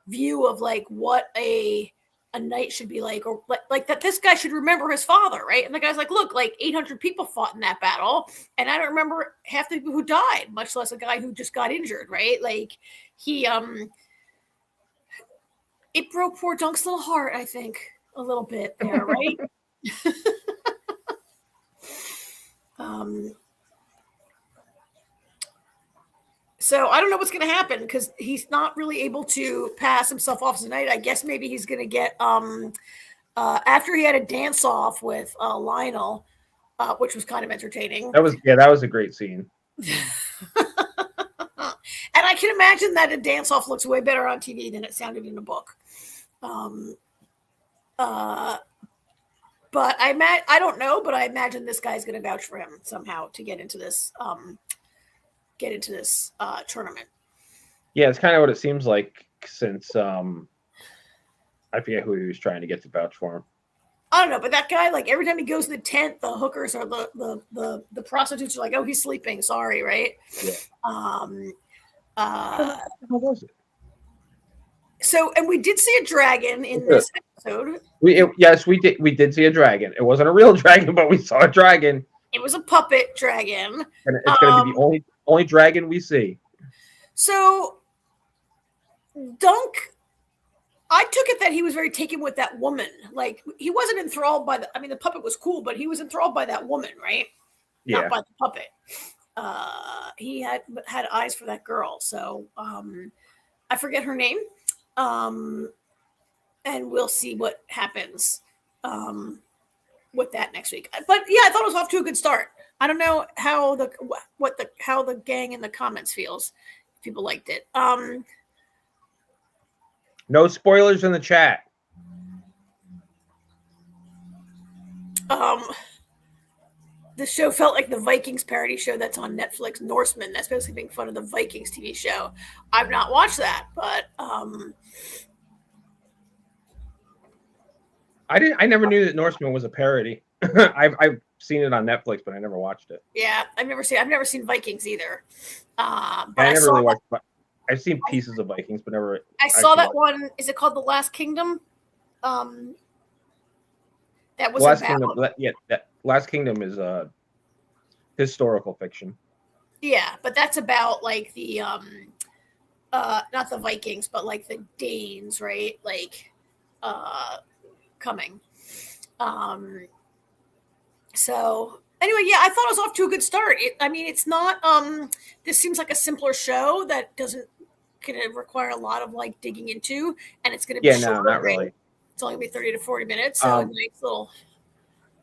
view of what a knight should be like, or that this guy should remember his father, right? And the guy's like, look, 800 people fought in that battle, and I don't remember half the people who died, much less a guy who just got injured, right? It broke poor Dunk's little heart, I think, a little bit there, right? So I don't know what's going to happen because he's not really able to pass himself off as a knight. I guess maybe he's going to get after he had a dance off with Lionel, which was kind of entertaining.
That was a great scene.
And I can imagine that a dance off looks way better on TV than it sounded in the book. But I don't know, but I imagine this guy's going to vouch for him somehow to get into this. Tournament.
Yeah, it's kind of what it seems like since I forget who he was trying to get to vouch for him.
I don't know, but that guy, like every time he goes to the tent, the hookers or the prostitutes are like, "Oh, he's sleeping." Sorry, right?
Yeah.
How
was it?
So, and we did see a dragon in this episode.
Yes, we did. We did see a dragon. It wasn't a real dragon, but we saw a dragon.
It was a puppet dragon,
and it's going to be the only dragon we see.
So, Dunk, I took it that he was very taken with that woman. Like he wasn't enthralled by the. I mean, the puppet was cool, but he was enthralled by that woman, right?
Yeah.
Not by the puppet. He had eyes for that girl. So, I forget her name. And we'll see what happens with that next week. But yeah, I thought it was off to a good start. I don't know how the gang in the comments feels. If people liked it.
No spoilers in the chat.
The show felt like the Vikings parody show that's on Netflix, Norseman. That's basically making fun of the Vikings TV show. I've not watched that, but
I never knew that Norseman was a parody. I've seen it on Netflix, but I never watched it.
Yeah, I've never seen Vikings either. But
I never really watched. I've seen pieces of Vikings, but never.
I saw that one. Is it called The Last Kingdom? That was
Last Kingdom. That Last Kingdom is a historical fiction.
Yeah, but that's about like the not the Vikings, but like the Danes, right? Like coming. So anyway, yeah, I thought it was off to a good start. It's not this seems like a simpler show that doesn't gonna require a lot of like digging into, and it's gonna be short,
no, not really.
It's only gonna be 30 to 40 minutes, so a nice little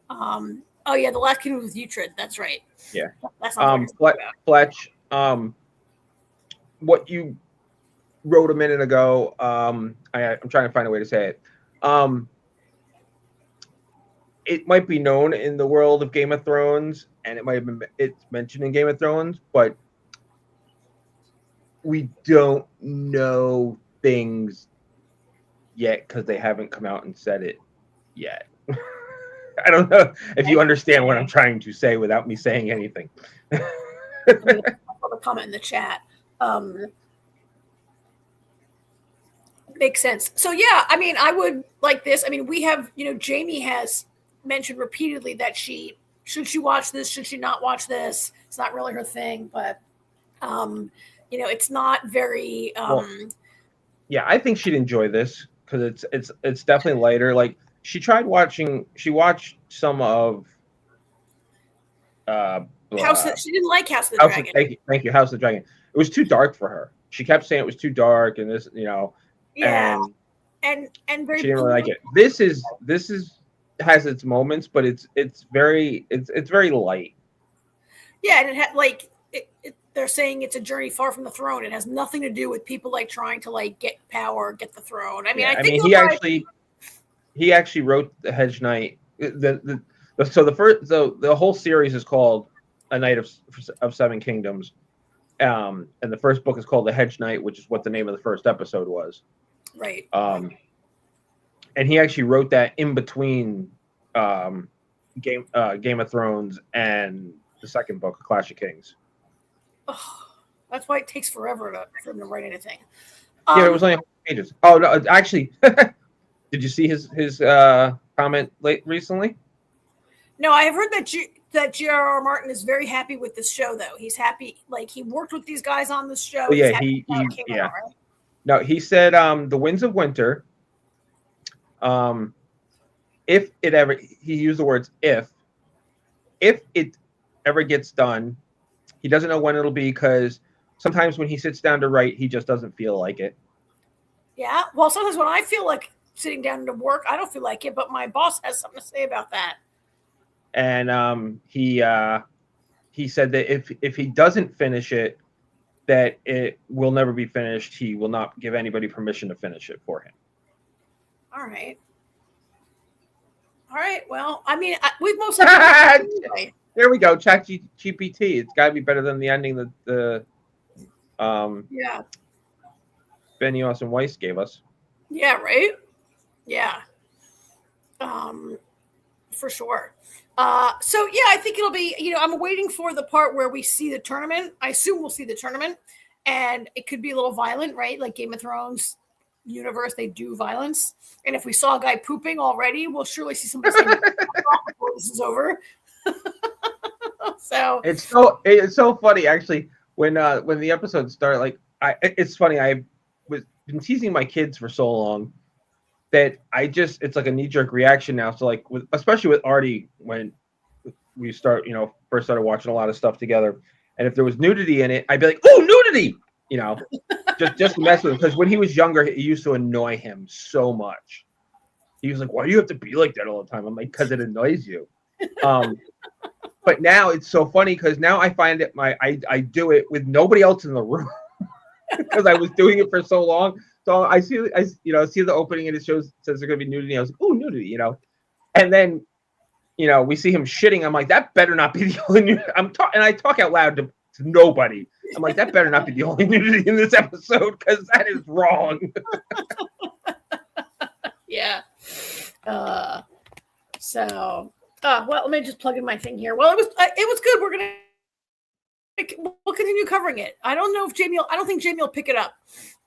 oh yeah, The Last Kingdom with Uhtred, that's right.
Yeah.
That's not
Fletch, what you wrote a minute ago, I'm trying to find a way to say it. It might be known in the world of Game of Thrones, and it's mentioned in Game of Thrones, but we don't know things yet because they haven't come out and said it yet. I don't know if you understand what I'm trying to say without me saying anything.
A comment in the chat. Makes sense. So yeah, I mean, I would like this. I mean, we have, Jamie has mentioned repeatedly that should she watch this? Should she not watch this? It's not really her thing, but it's not very.
Yeah, I think she'd enjoy this because it's definitely lighter. Like she watched some of.
She didn't like House of the Dragon.
Thank you, House of the Dragon. It was too dark for her. She kept saying it was too dark, and this,
Yeah, and very.
She didn't really like it. This has its moments, but it's very light.
Yeah, and it had like they're saying it's a journey far from the throne. It has nothing to do with people like trying to like get power, get the throne. I mean,
he actually wrote the Hedge Knight. The whole series is called A Knight of Seven Kingdoms, and the first book is called The Hedge Knight, which is what the name of the first episode was.
Right.
And he actually wrote that in between Game of Thrones and the second book, Clash of Kings.
Oh, that's why it takes forever for him to write anything.
Yeah, it was only 100 pages. Oh no, actually, did you see his comment recently?
No, I have heard that J.R.R. Martin is very happy with this show, though. He's happy, like he worked with these guys on this show.
Oh, yeah, yeah. Out, right? No, he said The Winds of Winter. If it ever, he used the words if it ever gets done, he doesn't know when it'll be because sometimes when he sits down to write, he just doesn't feel like it.
Yeah, well, sometimes when I feel like sitting down to work, I don't feel like it, but my boss has something to say about that.
And he said that if he doesn't finish it, that it will never be finished. He will not give anybody permission to finish it for him.
All right. Well, I mean, we've mostly.
There we go. ChatGPT. It's got to be better than the ending that the
yeah.
Benioff and Weiss gave us.
Yeah. Right. Yeah. For sure. So yeah, I think it'll be, I'm waiting for the part where we see the tournament. I assume we'll see the tournament, and it could be a little violent, right? Like Game of Thrones universe, they do violence. And if we saw a guy pooping already, we'll surely see somebody saying before this is over. So
it's so funny actually when the episodes start. Like it's funny. I've been teasing my kids for so long that it's like a knee-jerk reaction now. So like especially with Artie, when we start, first started watching a lot of stuff together, and if there was nudity in it, I'd be like, "Oh, nudity!" Just to mess with him, because when he was younger, it used to annoy him so much. He was like, "Why do you have to be like that all the time?" I'm like, "Because it annoys you." But now it's so funny because now I find it I do it with nobody else in the room because I was doing it for so long. So I see the opening and it says there's going to be nudity. I was like, "Oh, nudity," and then we see him shitting. I'm like, that better not be the only nudity. And I talk out loud to nobody. I'm like, that better not be the only nudity in this episode because that is wrong.
Yeah. Well, let me just plug in my thing here. Well, it was good. We'll continue covering it. I don't think Jamie will pick it up.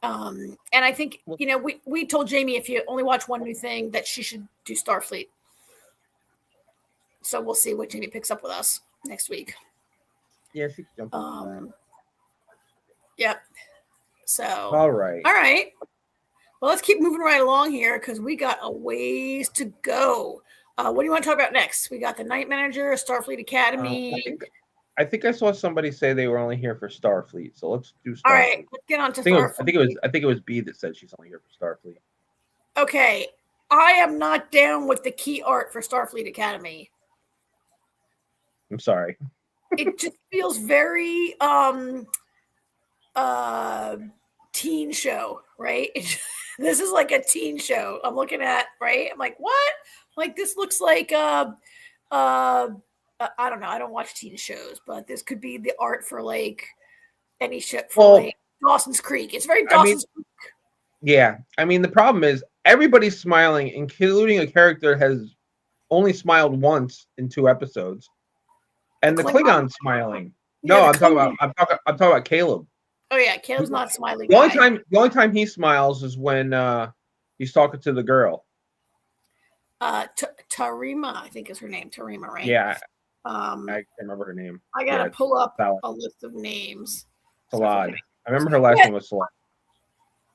And I think, we told Jamie if you only watch one new thing that she should do Starfleet. So we'll see what Jamie picks up with us next week.
Yeah, she can jump.
Yep. So.
All right.
Well, let's keep moving right along here because we got a ways to go. What do you want to talk about next? We got the Night Manager, Starfleet Academy.
I think I saw somebody say they were only here for Starfleet, so let's do Starfleet.
All right, let's get on to Starfleet.
I think it was B that said she's only here for Starfleet.
Okay, I am not down with the key art for Starfleet Academy.
I'm sorry.
It just feels very teen show, right? This is like a teen show. I'm looking at, right? I'm like, what? Like this looks like I don't know. I don't watch teen shows, but this could be the art for like any show for like Dawson's Creek. It's very Dawson's Creek.
Yeah. I mean, the problem is everybody's smiling, including a character has only smiled once in 2 episodes. And the Klingon's smiling. No, I'm talking about Caleb.
Oh yeah, Caleb's not smiling.
The only time he smiles is when he's talking to the girl.
Tarima, I think is her name. Tarima, right?
Yeah. I can't remember her name.
I gotta pull up a list of names.
Salad. I remember her last name was Salad.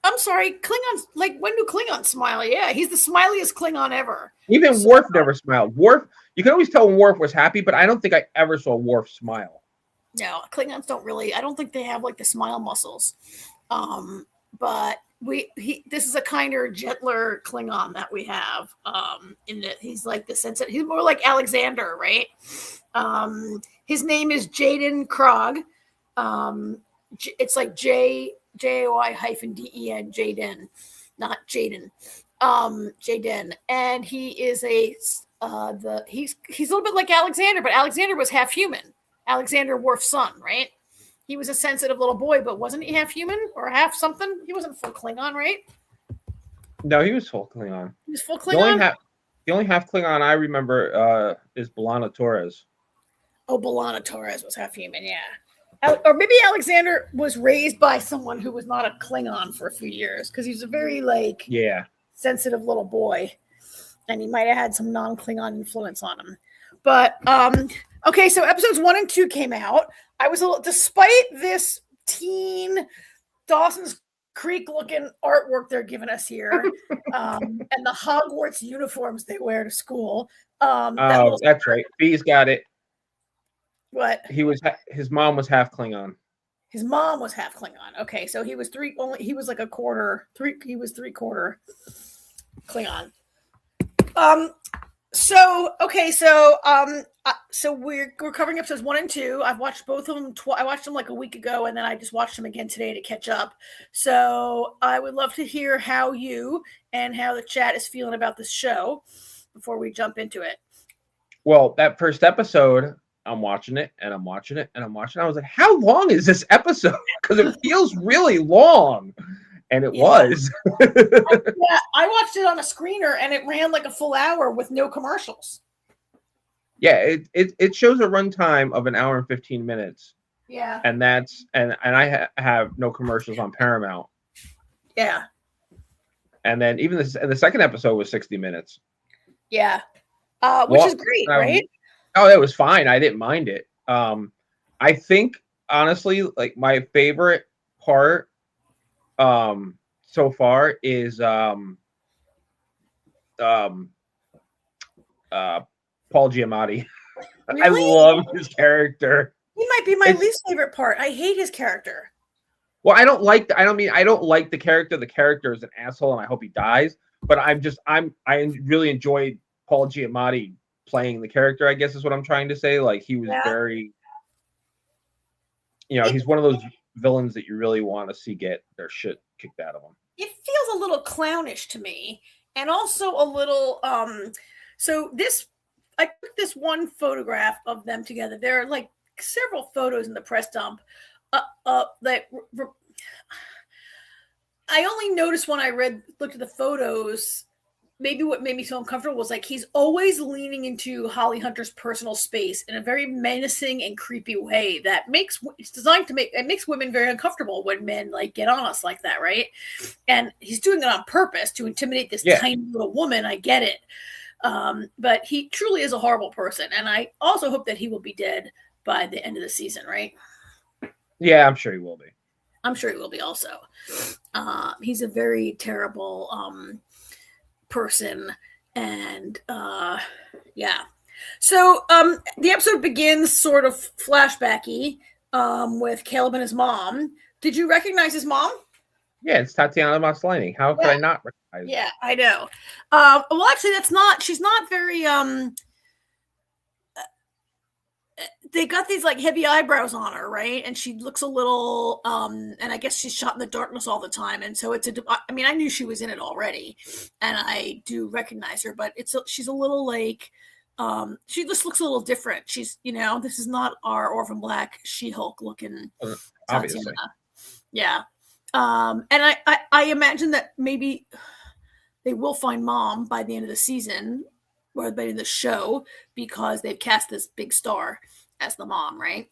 I'm sorry, Klingons. Like, when do Klingons smile? Yeah, he's the smiliest Klingon ever.
Even Worf never smiled. Worf, you can always tell when Worf was happy, but I don't think I ever saw Worf smile.
No, Klingons don't really. I don't think they have like the smile muscles. But this is a kinder, gentler Klingon that we have. In that he's like the sensitive. He's more like Alexander, right? His name is Jaden Krog. It's like JAY -DEN, Jaden, not Jaden. Jaden, and he is he's a little bit like Alexander, but Alexander was half human. Alexander Worf's son, right? He was a sensitive little boy, but wasn't he half human or half something? He wasn't full Klingon, right?
No, he was full Klingon.
He was full Klingon?
The only half Klingon I remember is B'Elanna Torres.
Oh, B'Elanna Torres was half human, yeah. Or maybe Alexander was raised by someone who was not a Klingon for a few years because he's a very sensitive little boy, and he might have had some non-Klingon influence on him. But okay, so episodes 1 and 2 came out. I was despite this teen Dawson's Creek looking artwork they're giving us here, and the Hogwarts uniforms they wear to school.
That's right. B's got it.
What?
His mom was half Klingon.
His mom was half Klingon. Okay, so he was he was like a quarter. He was 3/4 Klingon. So we're covering episodes 1 and 2. I've watched both of them. I watched them like a week ago, and then I just watched them again today to catch up. So I would love to hear how you and how the chat is feeling about this show before we jump into it.
Well, that first episode, I'm watching it, and I'm watching it, and I'm watching it. I was like, how long is this episode? Because it feels really long. and it
Yeah.
was.
Yeah, I watched it on a screener, and it ran like a full hour with no commercials.
Yeah, it shows a runtime of an hour and 15 minutes.
Yeah.
And that's and I have no commercials on Paramount.
Yeah.
And then even the second episode was 60 minutes.
Yeah. Which is great, right?
Oh, it was fine. I didn't mind it. I think honestly, like my favorite part so far is Paul Giamatti.
Really?
I love his character.
He might be my least favorite part. I hate his character.
Well, I don't like the character. The character is an asshole, and I hope he dies. But I really enjoyed Paul Giamatti playing the character, I guess is what I'm trying to say. Like he was very, he's one of those villains that you really want to see get their shit kicked out of them.
It feels a little clownish to me, and also a little so I took this one photograph of them together. There are like several photos in the press dump that I only noticed when I looked at the photos. Maybe what made me so uncomfortable was like he's always leaning into Holly Hunter's personal space in a very menacing and creepy way that makes women very uncomfortable when men like get on us like that, right? And he's doing it on purpose to intimidate this tiny little woman. I get it, but he truly is a horrible person, and I also hope that he will be dead by the end of the season, right?
Yeah, I'm sure he will be.
I'm sure he will be also. He's a very terrible person, and so the episode begins sort of flashbacky with Caleb and his mom. Did you recognize his mom?
Yeah, it's Tatiana Maslany. How could I not recognize
her? I know. Well, actually, she's not very they got these like heavy eyebrows on her, right? And she looks a little and I guess she's shot in the darkness all the time, and so I knew she was in it already, and I do recognize her, but she's a little like she just looks a little different. She's this is not our Orphan Black She-Hulk looking
obviously.
Tatiana. Yeah. And I imagine that maybe they will find mom by the end of the season or by the end of the show, because they've cast this big star as the mom, right?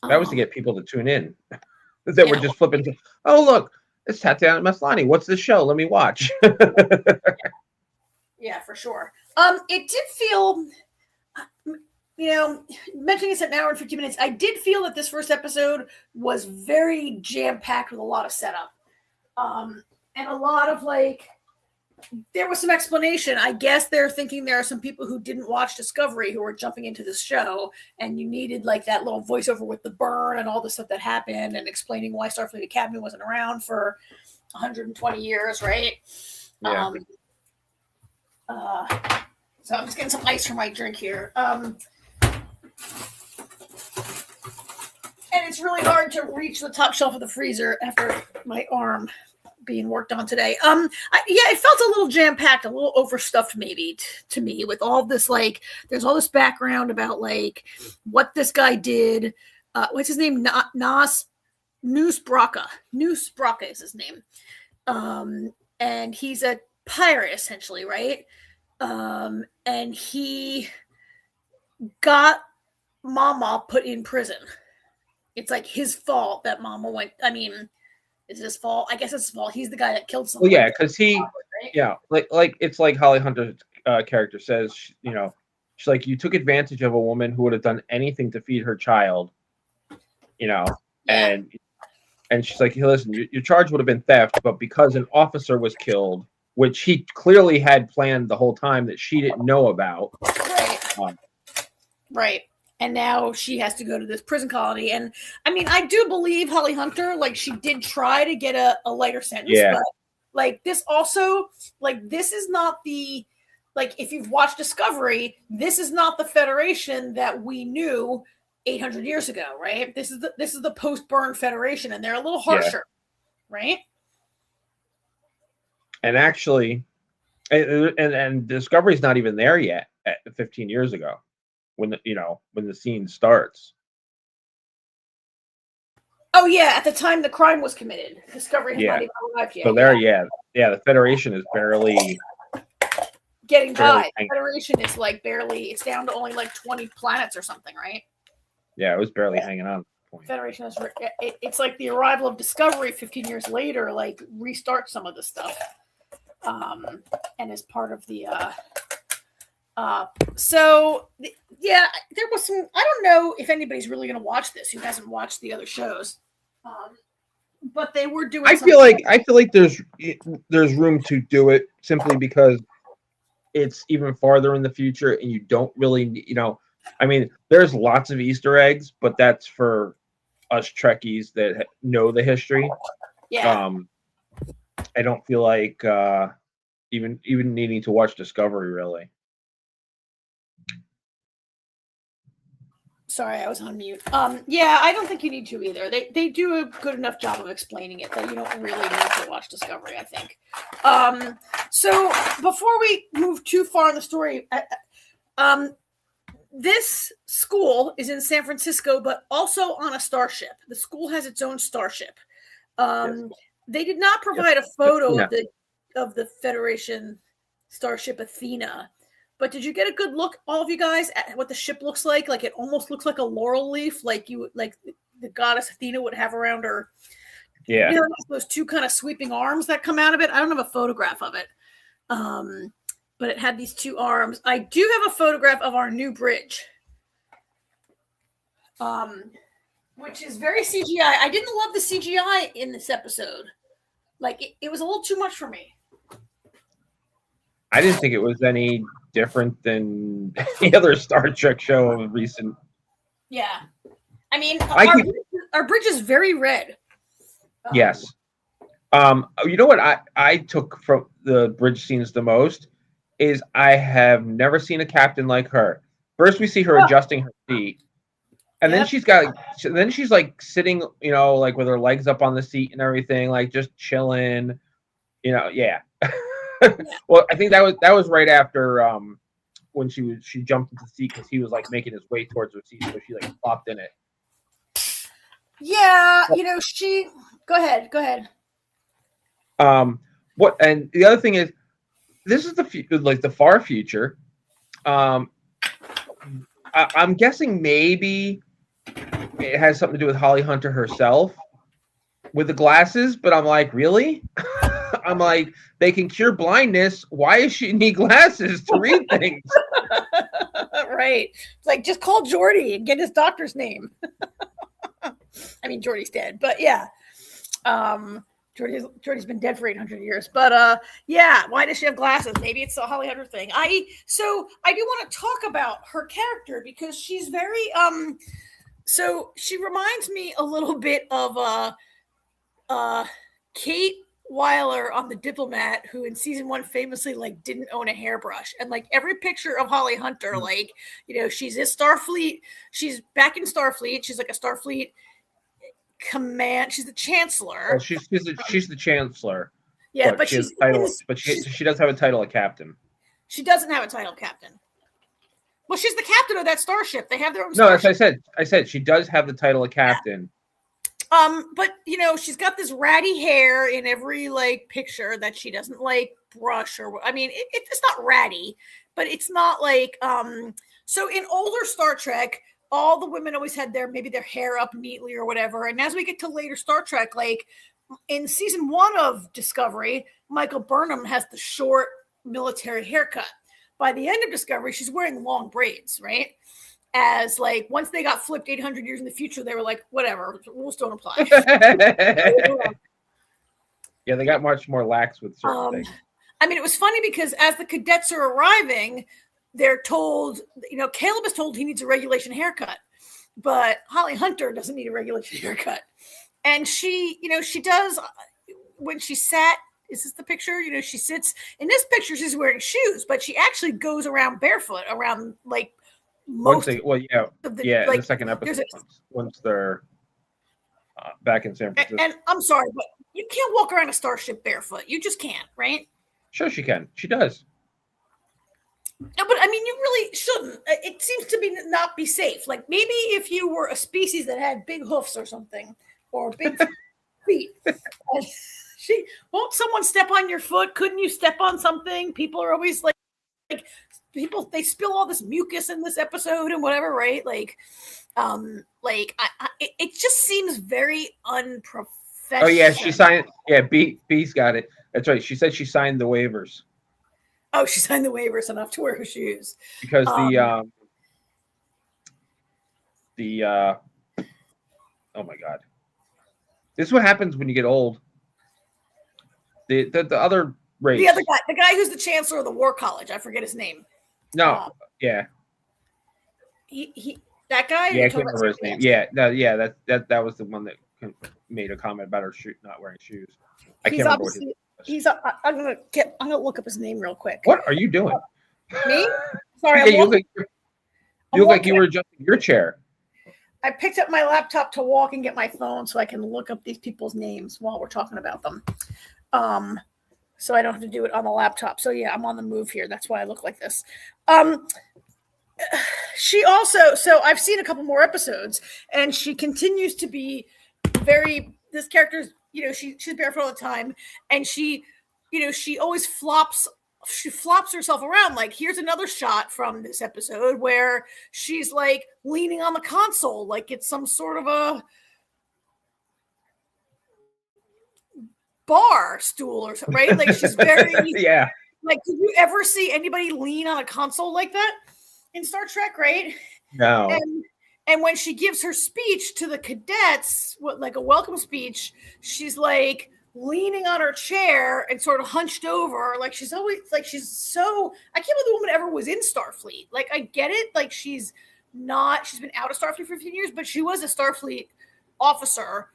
That was to get people to tune in. That were just flipping. Oh, look, it's Tatiana Maslany. What's this show? Let me watch.
Yeah, for sure. It did feel, mentioning it's an hour and 50 minutes, I did feel that this first episode was very jam-packed with a lot of setup. And a lot of there was some explanation. I guess they're thinking there are some people who didn't watch Discovery who were jumping into this show, and you needed that little voiceover with the burn and all the stuff that happened and explaining why Starfleet Academy wasn't around for 120 years, right?
Yeah.
So I'm just getting some ice for my drink here. And it's really hard to reach the top shelf of the freezer after my arm being worked on today. It felt a little jam-packed, a little overstuffed maybe to me, with all this there's all this background about what this guy did. What's his name? Noose Braca is his name. And he's a pirate essentially, right? And he got Mama put in prison. It's his fault that Mama went. I mean, is it his fault? I guess it's his fault. He's the guy that killed someone.
Well, yeah, because it's like Holly Hunter's character says, she's like, you took advantage of a woman who would have done anything to feed her child, and she's like, hey, listen, your charge would have been theft, but because an officer was killed, which he clearly had planned the whole time that she didn't know about.
Right. Right. And now she has to go to this prison colony. And I mean, I do believe Holly Hunter, she did try to get a lighter sentence.
Yeah.
But this also, this is not the, if you've watched Discovery, this is not the Federation that we knew 800 years ago, right? This is the post-burn Federation, and they're a little harsher, right?
And actually, and Discovery's not even there yet at 15 years ago. When the scene starts.
Oh yeah, at the time the crime was committed, Discovery has
Yeah.
not even arrived yet.
So there, the Federation is barely
Getting
barely
by. The Federation is like barely. It's down to only like 20 planets or something, right?
Yeah, it was barely hanging on.
Federation is. It's like the arrival of Discovery 15 years later, like restart some of the stuff, and is part of the. So yeah, there was some. I don't know if anybody's really going to watch this who hasn't watched the other shows, but they were doing.
I feel like there's room to do it simply because it's even farther in the future, and you don't really, I mean, there's lots of Easter eggs, but that's for us Trekkies that know the history.
Yeah.
I don't feel like even needing to watch Discovery really.
Sorry, I was on mute. Yeah, I don't think you need to either. They do a good enough job of explaining it that you don't really need to watch Discovery, I think. So before we move too far in the story, this school is in San Francisco, but also on a starship. The school has its own starship.
Yes.
They did not provide a photo
Athena.
of the Federation starship Athena. But did you get a good look, all of you guys, at what the ship looks like? Like it almost looks like a laurel leaf, like the goddess Athena would have around her.
Yeah.
You know, those two kind of sweeping arms that come out of it. I don't have a photograph of it, but it had these two arms. I do have a photograph of our new bridge, which is very CGI. I didn't love the CGI in this episode. Like it was a little too much for me.
I didn't think it was any different than any other Star Trek show of recent.
Yeah. I mean, our bridge is very red.
Yes. You know what I took from the bridge scenes the most is I have never seen a captain like her. First, we see her adjusting her seat, and then she's like sitting, like with her legs up on the seat and everything, like just chilling. Yeah. Well, I think that was right after when she jumped into the seat because he was like making his way towards her seat, so she like plopped in it.
Yeah, she. Go ahead.
What? And the other thing is, this is the far future. I'm guessing maybe it has something to do with Holly Hunter herself with the glasses, but I'm like, really? I'm like, they can cure blindness. Why does she need glasses to read things?
Right. It's like, just call Geordi and get his doctor's name. I mean, Geordi's dead, but yeah. Geordi's been dead for 800 years. But yeah, why does she have glasses? Maybe it's a Holly Hunter thing. So I do want to talk about her character because she's very so she reminds me a little bit of Kate Weiler on The Diplomat, who in season 1 famously didn't own a hairbrush, and every picture of Holly Hunter, she's in Starfleet, she's back in Starfleet, she's like a Starfleet command, she's the chancellor.
Well, she's the chancellor.
Yeah, but
she does have a title of captain.
She doesn't have a title of captain. Well, she's the captain of that starship. They have their own.
No,
starship.
as I said, she does have the title of captain.
Yeah. But she's got this ratty hair in every picture that she doesn't brush or. I mean, it's not ratty, but it's not So in older Star Trek, all the women always had their hair up neatly or whatever. And as we get to later Star Trek, in season 1 of Discovery, Michael Burnham has the short military haircut. By the end of Discovery, she's wearing long braids, right? As once they got flipped 800 years in the future, they were like, whatever, the rules don't apply.
Yeah, they got much more lax with certain things.
I mean, it was funny because as the cadets are arriving, they're told, Caleb is told he needs a regulation haircut, but Holly Hunter doesn't need a regulation haircut. And she, she does, when she sat, is this the picture? She sits in this picture, she's wearing shoes, but she actually goes around barefoot around most
in the second episode, once they're back in San Francisco.
And I'm sorry, but you can't walk around a starship barefoot. You just can't, right?
Sure, she can. She does.
No, but I mean, you really shouldn't. It seems to not be safe. Maybe if you were a species that had big hoofs or something, or big feet. And she won't someone step on your foot? Couldn't you step on something? People are always like people, they spill all this mucus in this episode and whatever, right? It just seems very unprofessional.
Oh yeah, she signed. Yeah, B's got it. That's right. She said she signed the waivers.
Oh, she signed the waivers enough to wear her shoes
because oh my god, this is what happens when you get old. The other race,
the other guy, the guy who's the chancellor of the war college, I forget his name.
No, yeah,
he that guy.
Yeah, I can't remember his name. Yeah, that was the one that made a comment about her not wearing shoes. I can't remember what his
I'm gonna look up his name real quick.
What are you doing?
Me? Sorry,
yeah, you look like you were adjusting your chair.
I picked up my laptop to walk and get my phone so I can look up these people's names while we're talking about them. So I don't have to do it on the laptop. So yeah, I'm on the move here. That's why I look like this. She also, so I've seen a couple more episodes, and she continues to be this character's, she's barefoot all the time, and she always flops herself around. Like, here's another shot from this episode where she's like leaning on the console like it's some sort of a bar stool or something, right? Like, she's very
yeah.
Like, did you ever see anybody lean on a console like that in Star Trek, right?
No.
And when she gives her speech to the cadets, like a welcome speech, she's like leaning on her chair and sort of hunched over. Like, she's always like, I can't believe the woman ever was in Starfleet. Like, I get it. Like, she's been out of Starfleet for 15 years, but she was a Starfleet officer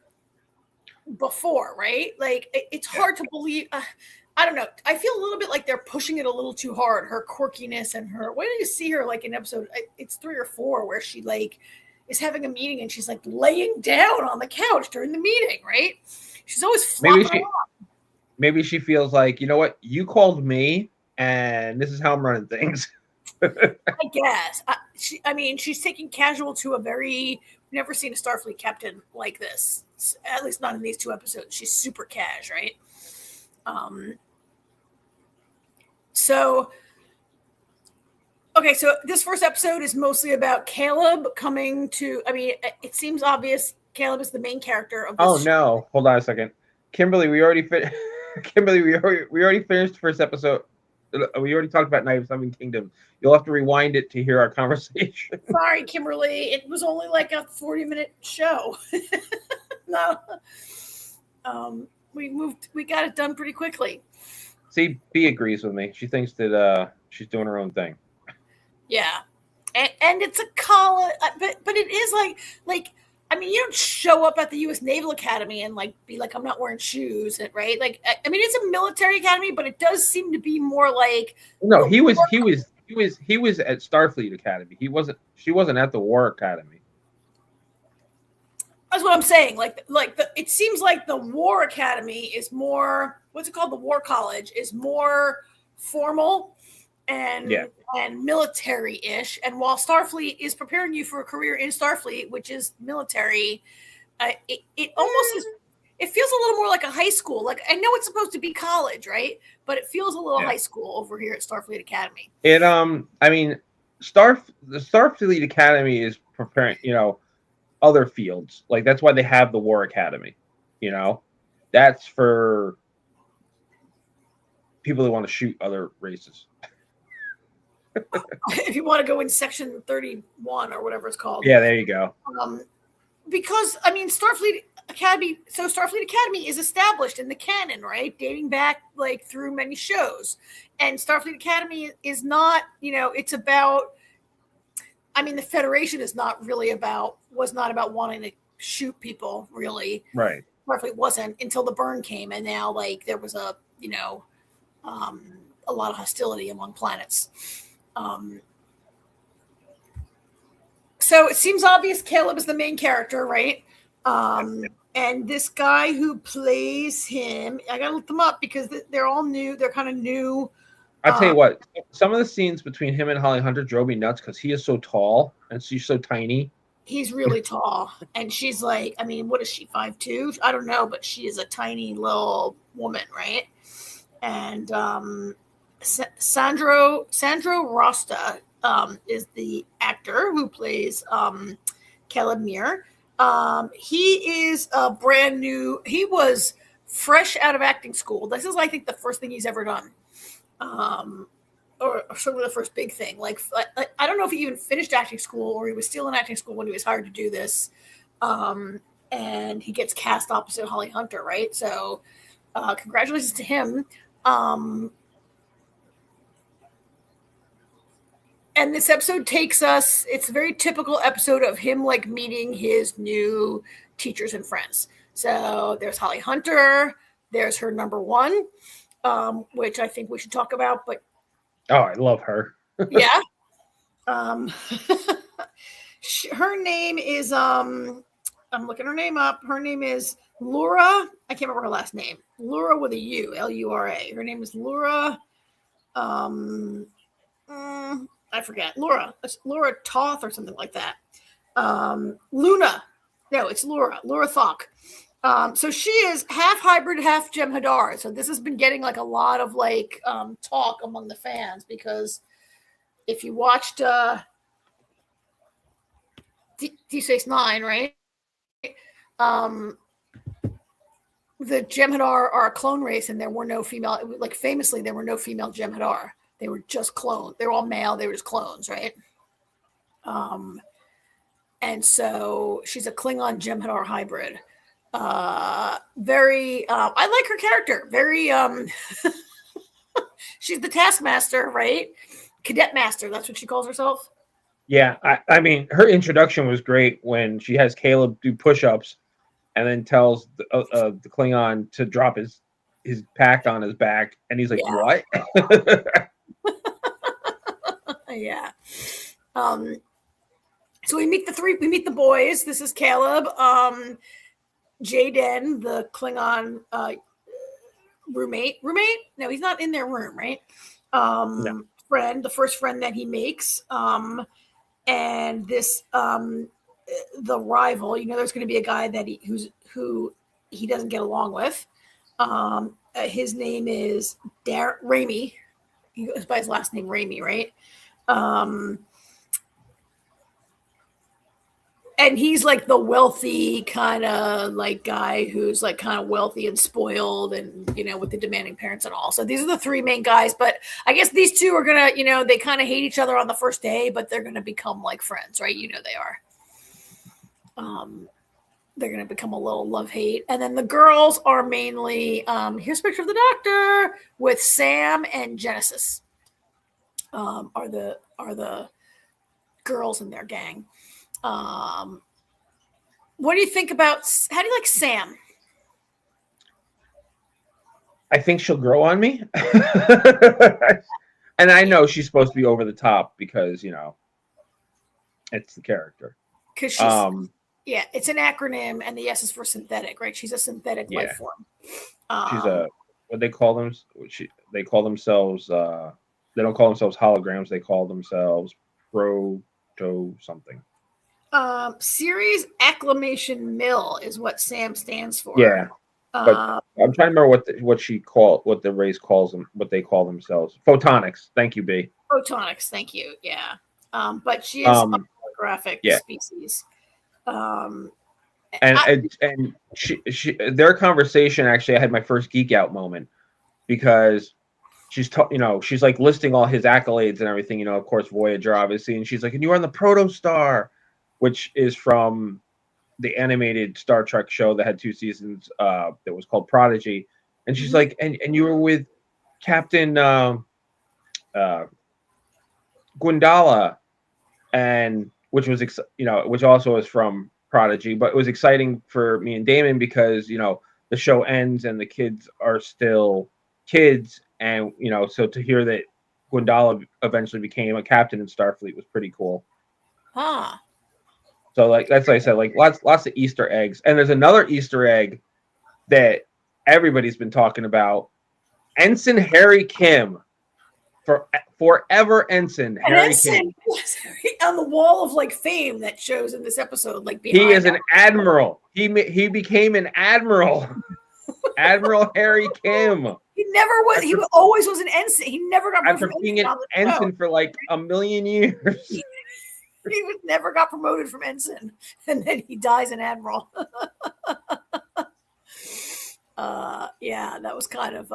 before, right? Like, it's hard to believe. I don't know. I feel a little bit like they're pushing it a little too hard. Her quirkiness and her. Why do you see her like in episode? It's 3 or 4 where she like is having a meeting and she's like laying down on the couch during the meeting, right? She's always flopping.
Maybe she feels like, you know what? You called me, and this is how I'm running things.
I guess. She's taking casual to a very. Never seen a Starfleet captain like this. At least not in these 2 episodes. She's super cash, right? So this first episode is mostly about Caleb coming to, it seems obvious Caleb is the main character of this.
Oh no, hold on a second. Kimberly, we already finished the first episode. We already talked about Night of Seven Kingdom. You'll have to rewind it to hear our conversation.
Sorry, Kimberly. It was only like a 40-minute show. No. We got it done pretty quickly.
See, B agrees with me. She thinks that she's doing her own thing.
Yeah. And it's a college, but it is like you don't show up at the U.S. Naval Academy and like be like, I'm not wearing shoes, right? Like, it's a military academy, but it does seem to be more like.
No, he was at Starfleet Academy. She wasn't at the War Academy.
That's what I'm saying. It seems like the War Academy is more, what's it called? The War College is more formal and military-ish. And while Starfleet is preparing you for a career in Starfleet, which is military, it almost is. It feels a little more like a high school. Like, I know it's supposed to be college, right? But it feels a little high school over here at Starfleet Academy.
The Starfleet Academy is preparing, other fields. Like, that's why they have the War Academy. That's for people that want to shoot other races.
If you want to go in section 31 or whatever it's called.
Yeah, there you go.
Because Starfleet Academy is established in the canon, right? Dating back like through many shows. And Starfleet Academy is not, it's about, the Federation was not about wanting to shoot people, really.
Right.
Starfleet wasn't until the burn came, and now like there was a lot of hostility among planets. So it seems obvious Caleb is the main character, right? And this guy who plays him, I gotta look them up because they're all new. They're kind of new.
I'll tell you what, some of the scenes between him and Holly Hunter drove me nuts because he is so tall and she's so tiny.
He's really tall, and she's like, I mean, what is she, 5'2"? I don't know, but she is a tiny little woman, right? And Sandro Rasta is the actor who plays Caleb Muir. He is a brand new. He was fresh out of acting school. This is, I think, the first thing he's ever done. Or certainly the first big thing. Like, I don't know if he even finished acting school or he was still in acting school when he was hired to do this. And he gets cast opposite Holly Hunter, right? So, congratulations to him. And this episode takes us. It's a very typical episode of him like meeting his new teachers and friends. So there's Holly Hunter. There's her number one, which I think we should talk about, but.
Oh, I love her.
Yeah. Her name is I'm looking her name up. Her name is Laura. I can't remember her last name. Laura with a U, Lura. Her name is Laura. I forget. Laura. It's Laura Toth or something like that. Luna. No, it's Laura. Laura Thok. So she is half hybrid, half Jem'Hadar. So this has been getting like a lot of like talk among the fans, because if you watched Deep Space Nine, right? The Jem'Hadar are a clone race, and there were no female. Like famously, there were no female Jem'Hadar. They were just clones. They were all male. They were just clones, right? And so she's a Klingon Jem'Hadar hybrid. Very I like her character. Very she's the taskmaster, right? Cadet master, that's what she calls herself.
Yeah, I mean, her introduction was great when she has Caleb do push-ups and then tells the Klingon to drop his pack on his back, and he's like, yeah. What?
Yeah. So we meet the boys. This is Caleb, Jaden, the Klingon roommate. No, he's not in their room, right? No. Friend, the first friend that he makes. And this the rival, there's going to be a guy that who he doesn't get along with. His name is Raimi. He goes by his last name, Raimi, right? And he's like the wealthy kind of like guy who's like kind of wealthy and spoiled and, with the demanding parents and all. So these are the three main guys, but I guess these two are going to, they kind of hate each other on the first day, but they're going to become like friends, right? They are. They're going to become a little love-hate. And then the girls are mainly, here's a picture of the Doctor with Sam and Genesis are the girls in their gang. What do you think about, how do you like Sam?
I think she'll grow on me. And I know she's supposed to be over the top because, it's the character.
Because she's, it's an acronym, and the S is for synthetic, right? She's a synthetic life form.
She's what they call them. They call themselves, they don't call themselves holograms. They call themselves proto something.
Series Acclamation Mill is what Sam stands for.
Yeah, but I'm trying to remember what the race calls them, what they call themselves. Photonics. Thank you, B.
Photonics. Thank you. Yeah. But she is a holographic species.
And she their conversation, actually, I had my first geek out moment because she's she's like listing all his accolades and everything. Of course, Voyager, obviously, and she's like, and you were on the Protostar, which is from the animated Star Trek show that had 2 seasons that was called Prodigy. And she's like, and you were with Captain Gundala, and which was which also is from Prodigy, but it was exciting for me and Damon because the show ends and the kids are still kids, and so to hear that Gundala eventually became a captain in Starfleet was pretty cool. So that's like I said, like lots of Easter eggs. And there's another Easter egg that everybody's been talking about. Ensign Harry Kim forever ensign
And
Harry
ensign
King.
was on the wall of like fame that shows in this episode, like behind.
He is an admiral. He became an admiral. Admiral Harry Kim.
He never was. He always was an ensign. He never got
After
promoted from
being an
ensign on the show.
ensign for like a million years.
He never got promoted from ensign, and then he dies an admiral. Yeah, that was kind of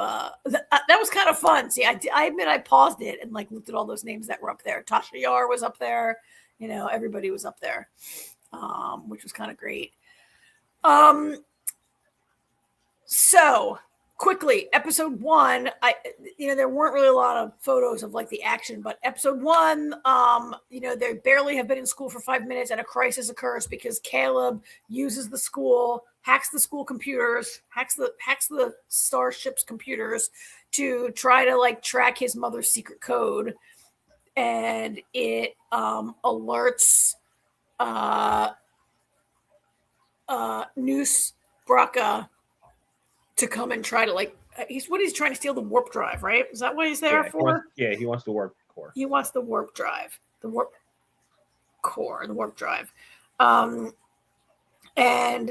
fun. See, I admit I paused it and like looked at all those names that were up there. Tasha Yar was up there. You know, everybody was up there, which was kind of great. So quickly, episode 1, there weren't really a lot of photos of like the action, but episode 1, they barely have been in school for 5 minutes and a crisis occurs because Caleb uses the school, hacks the school computers, hacks the starship's computers to try to like track his mother's secret code. And it alerts Noose Braca to come and try to like he's trying to steal the warp drive, right? Is that what he's there for?
He wants the warp core.
He wants the warp drive, the warp core, the warp drive. And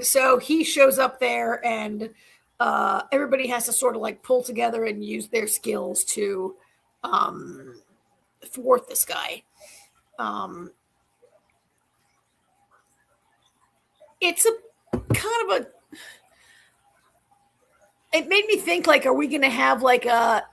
so he shows up there, and everybody has to sort of like pull together and use their skills to thwart this guy. It's a kind of a. It made me think, like, are we going to have like a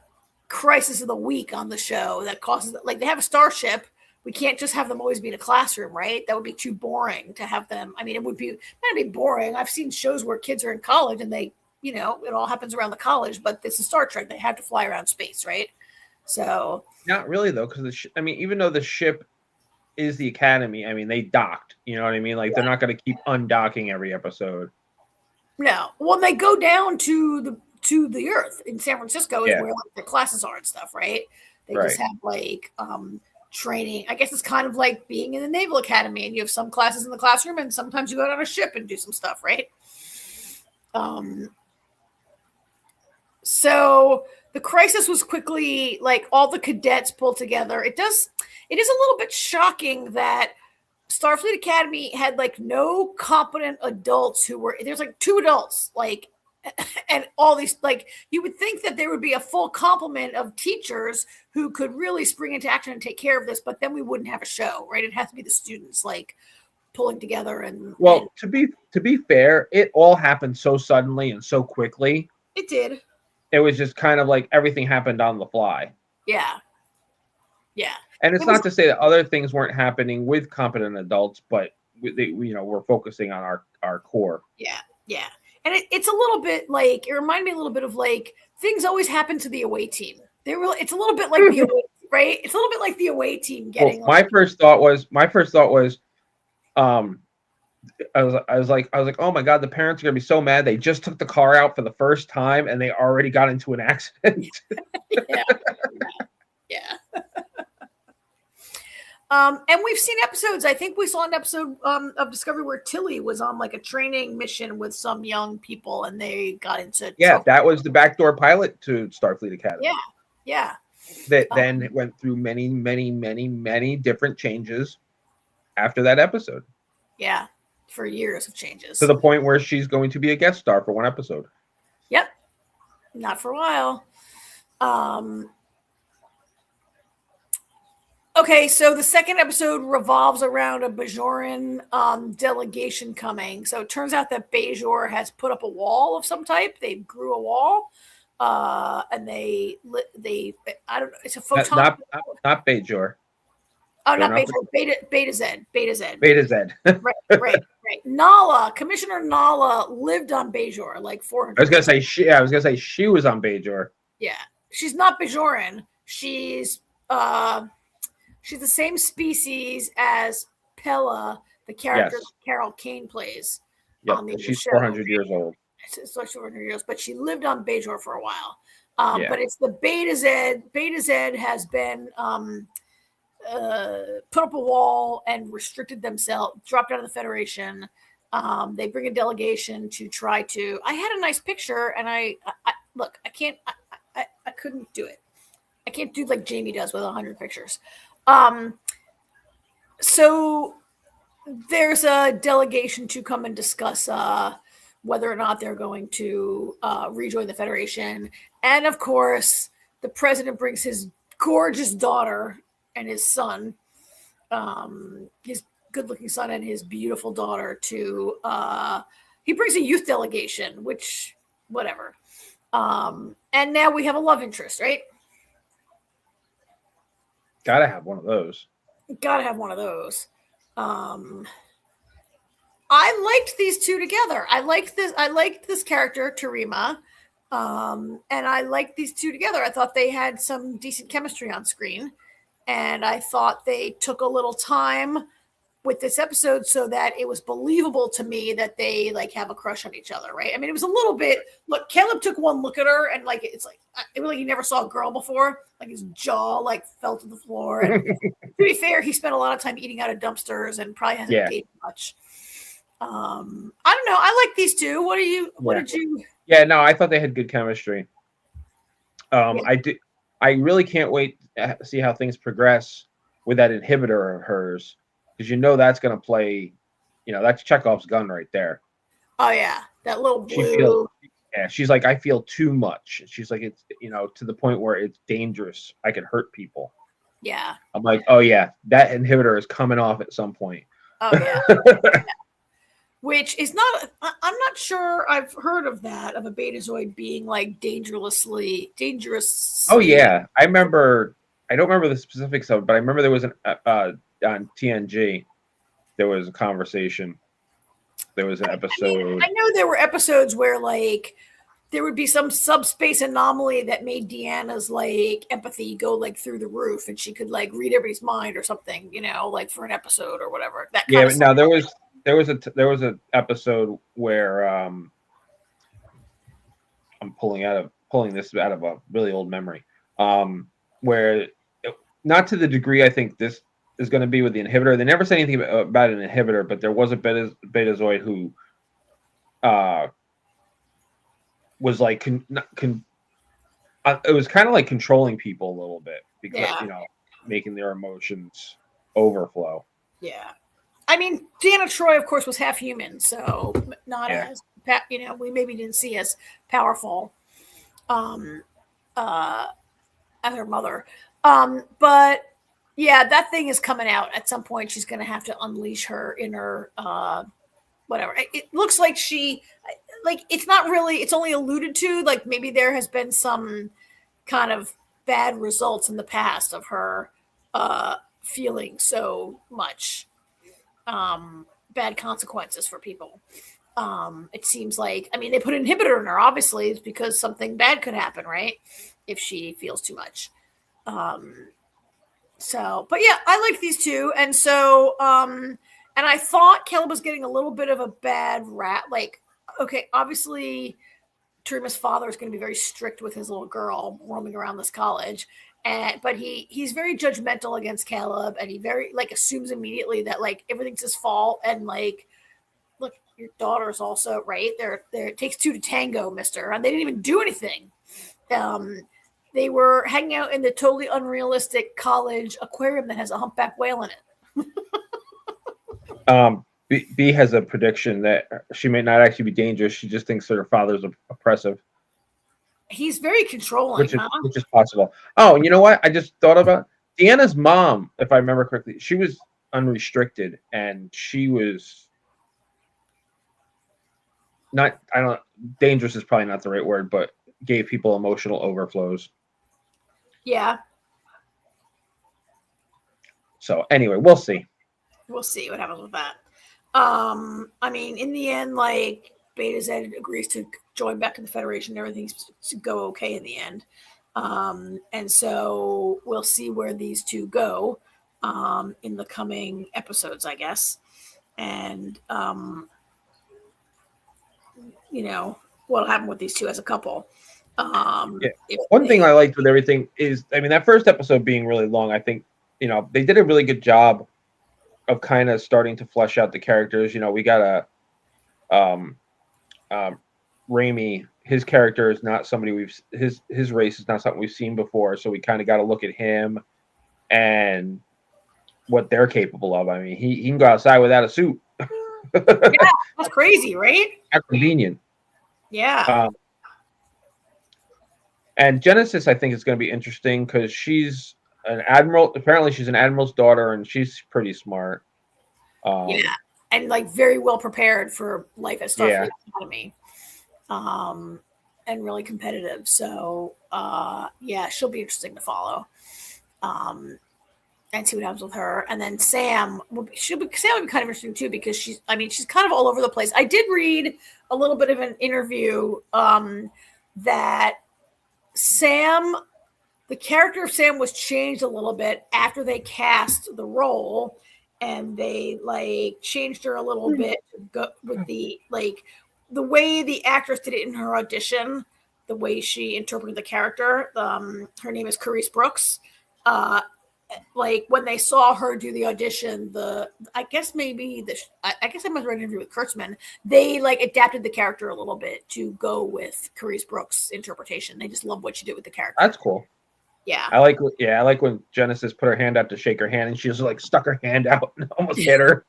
crisis of the week on the show that causes, like, they have a starship. We can't just have them always be in a classroom, right? That would be too boring to have them. I mean, it would be boring. I've seen shows where kids are in college and they, it all happens around the college, but this is Star Trek. They have to fly around space, right? So
not really though, because even though the ship is the Academy, I mean, they docked. You know what I mean? Like they're not going to keep undocking every episode.
No, well, they go down to the Earth in San Francisco, is where like the classes are and stuff, right? They just have like training. I guess it's kind of like being in the Naval Academy, and you have some classes in the classroom, and sometimes you go out on a ship and do some stuff, right? So the crisis was quickly like all the cadets pulled together. It is a little bit shocking that Starfleet Academy had like no competent adults there's like 2 adults, like, and all these, like, you would think that there would be a full complement of teachers who could really spring into action and take care of this, but then we wouldn't have a show, right? It has to be the students like pulling together and.
Well, to be fair, it all happened so suddenly and so quickly.
It did.
It was just kind of like everything happened on the fly.
Yeah. Yeah.
And it's not to say that other things weren't happening with competent adults, but we're focusing on our core.
Yeah, yeah. And it's a little bit like, it reminded me a little bit of like, things always happen to the away team. It's a little bit like the away, right? It's a little bit like the away team getting.
Well, my first thought was, I was like, oh my God, the parents are gonna be so mad. They just took the car out for the first time and they already got into an accident.
Yeah. And we've seen episodes. I think we saw an episode of Discovery where Tilly was on like a training mission with some young people, and they got into.
Yeah, that was the backdoor pilot to Starfleet Academy.
Yeah.
That then went through many, many, many, many different changes after that episode.
Yeah, for years of changes.
To the point where she's going to be a guest star for one episode.
Yep. Not for a while. Okay, so the second episode revolves around a Bajoran delegation coming. So it turns out that Bajor has put up a wall of some type. They grew a wall, and they I don't know. It's a photon.
Not Bajor.
Oh, not Bajor. Beta Z.
Beta Z.
right. Nala, Commissioner Nala, lived on Bajor like 400.
I was gonna say she was on Bajor.
Yeah, she's not Bajoran. She's the same species as Pella, the character that Carol Kane plays.
Yep, she's 400 years old.
It's like 400 years, but she lived on Bajor for a while. But it's the Beta Z. Beta Z has been put up a wall and restricted themselves, dropped out of the Federation. They bring a delegation to try to. I had a nice picture, and I couldn't do it. I can't do like Jamie does with 100 pictures. So there's a delegation to come and discuss whether or not they're going to rejoin the Federation. And of course, the president brings his gorgeous daughter and his son, his good-looking son and his beautiful daughter to, he brings a youth delegation, which, whatever. And now we have a love interest, right?
Gotta have one of those.
Gotta have one of those. I liked these two together. I liked this character, Tarima. And I liked these two together. I thought they had some decent chemistry on screen. And I thought they took a little time with this episode so that it was believable to me that they like have a crush on each other, right? I mean, it was a little bit, look, Caleb took one look at her and like, it's like, it was like he never saw a girl before. Like his jaw like fell to the floor. And to be fair, he spent a lot of time eating out of dumpsters and probably hasn't dated much. I don't know. I like these two. What did you?
Yeah, no, I thought they had good chemistry. I really can't wait to see how things progress with that inhibitor of hers, because that's going to play, that's Chekhov's gun right there.
Oh yeah, that little blue.
She's like, I feel too much. She's like, it's to the point where it's dangerous. I could hurt people.
Yeah.
I'm like, oh yeah, that inhibitor is coming off at some point.
Oh yeah. Which is not, I'm not sure I've heard of that, of a Betazoid being like dangerous.
Oh yeah. I don't remember the specifics of it, but I remember there was on TNG, there was a conversation. There was an episode.
I know there were episodes where like there would be some subspace anomaly that made Deanna's like empathy go like through the roof, and she could like read everybody's mind or something, like for an episode or whatever. That kind of
no, there was an episode where I'm pulling this out of a really old memory, where not to the degree I think this is going to be with the inhibitor. They never said anything about an inhibitor, but there was a Betazoid who was like it was kind of like controlling people a little bit because making their emotions overflow.
Yeah. I mean, Deanna Troi, of course, was half human, so not as we maybe didn't see as powerful as her mother. But yeah, that thing is coming out at some point. She's going to have to unleash her inner whatever. It looks like it's not really. It's only alluded to. Like maybe there has been some kind of bad results in the past of her feeling so much. Bad consequences for people. It seems like, I mean, they put an inhibitor in her, obviously, it's because something bad could happen, right? If she feels too much. But yeah, I like these two. And so, and I thought Caleb was getting a little bit of a bad rap. Like, okay, obviously, Tarima's father is going to be very strict with his little girl roaming around this college. But he's very judgmental against Caleb, and he very like assumes immediately that like everything's his fault, and like, look, your daughter's also right there. It takes two to tango, mister, and they didn't even do anything. They were hanging out in the totally unrealistic college aquarium that has a humpback whale in it.
B has a prediction that she may not actually be dangerous. She just thinks that her father's oppressive.
He's very controlling,
which is possible. Oh, and you know what? I just thought about Deanna's mom, if I remember correctly. She was unrestricted, and she was not. Dangerous is probably not the right word, but gave people emotional overflows.
Yeah.
So anyway, we'll see.
We'll see what happens with that. I mean, in the end, like Beta-Z agrees to join back in the Federation. Everything's to go okay in the end. And so we'll see where these two go in the coming episodes, I guess. And, what'll happen with these two as a couple.
One thing I liked with everything is, I mean, that first episode being really long, I think, they did a really good job of kind of starting to flesh out the characters. We got Raimi his character is not somebody his race is not something we've seen before, so we kind of got to look at him and what they're capable of. I mean, he can go outside without a suit.
Yeah, that's crazy, right?
How convenient.
Yeah.
And Genesis, I think, is going to be interesting because she's an admiral. Apparently, she's an admiral's daughter, and she's pretty smart.
Yeah, and like very well prepared for life at Starfleet Academy, and really competitive. So, yeah, she'll be interesting to follow, and see what happens with her. And then Sam would be kind of interesting too because she's kind of all over the place. I did read a little bit of an interview that Sam, the character of Sam, was changed a little bit after they cast the role. And they like changed her a little bit to go with the way the actress did it in her audition, the way she interpreted the character. Her name is Carice Brooks. Like when they saw her do the audition, I guess I must have read an interview with Kurtzman. They like adapted the character a little bit to go with Carice Brooks' interpretation. They just love what she did with the character.
That's cool.
Yeah.
I like when Genesis put her hand out to shake her hand and she just like stuck her hand out and almost hit her.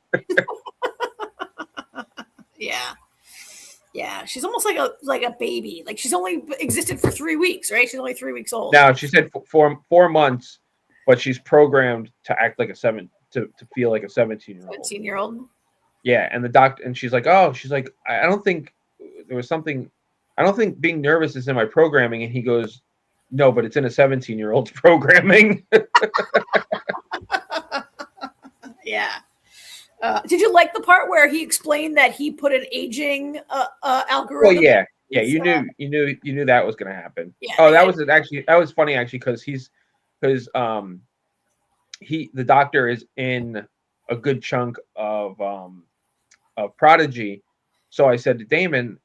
Yeah. Yeah. She's almost like a baby. Like she's only existed for 3 weeks, right? She's only 3 weeks old.
Now she said 4 months, but she's programmed to act like to feel like a 17-year-old.
17-year-old.
Yeah, and the doctor, and she's like, I don't think there was something. I don't think being nervous is in my programming. And he goes, no, but it's in a 17-year-old's programming.
Yeah. Did you like the part where he explained that he put an aging algorithm?
Well, yeah. You knew that was going to happen.
Yeah,
oh, that was funny actually because the doctor is in a good chunk of Prodigy. So I said to Damon,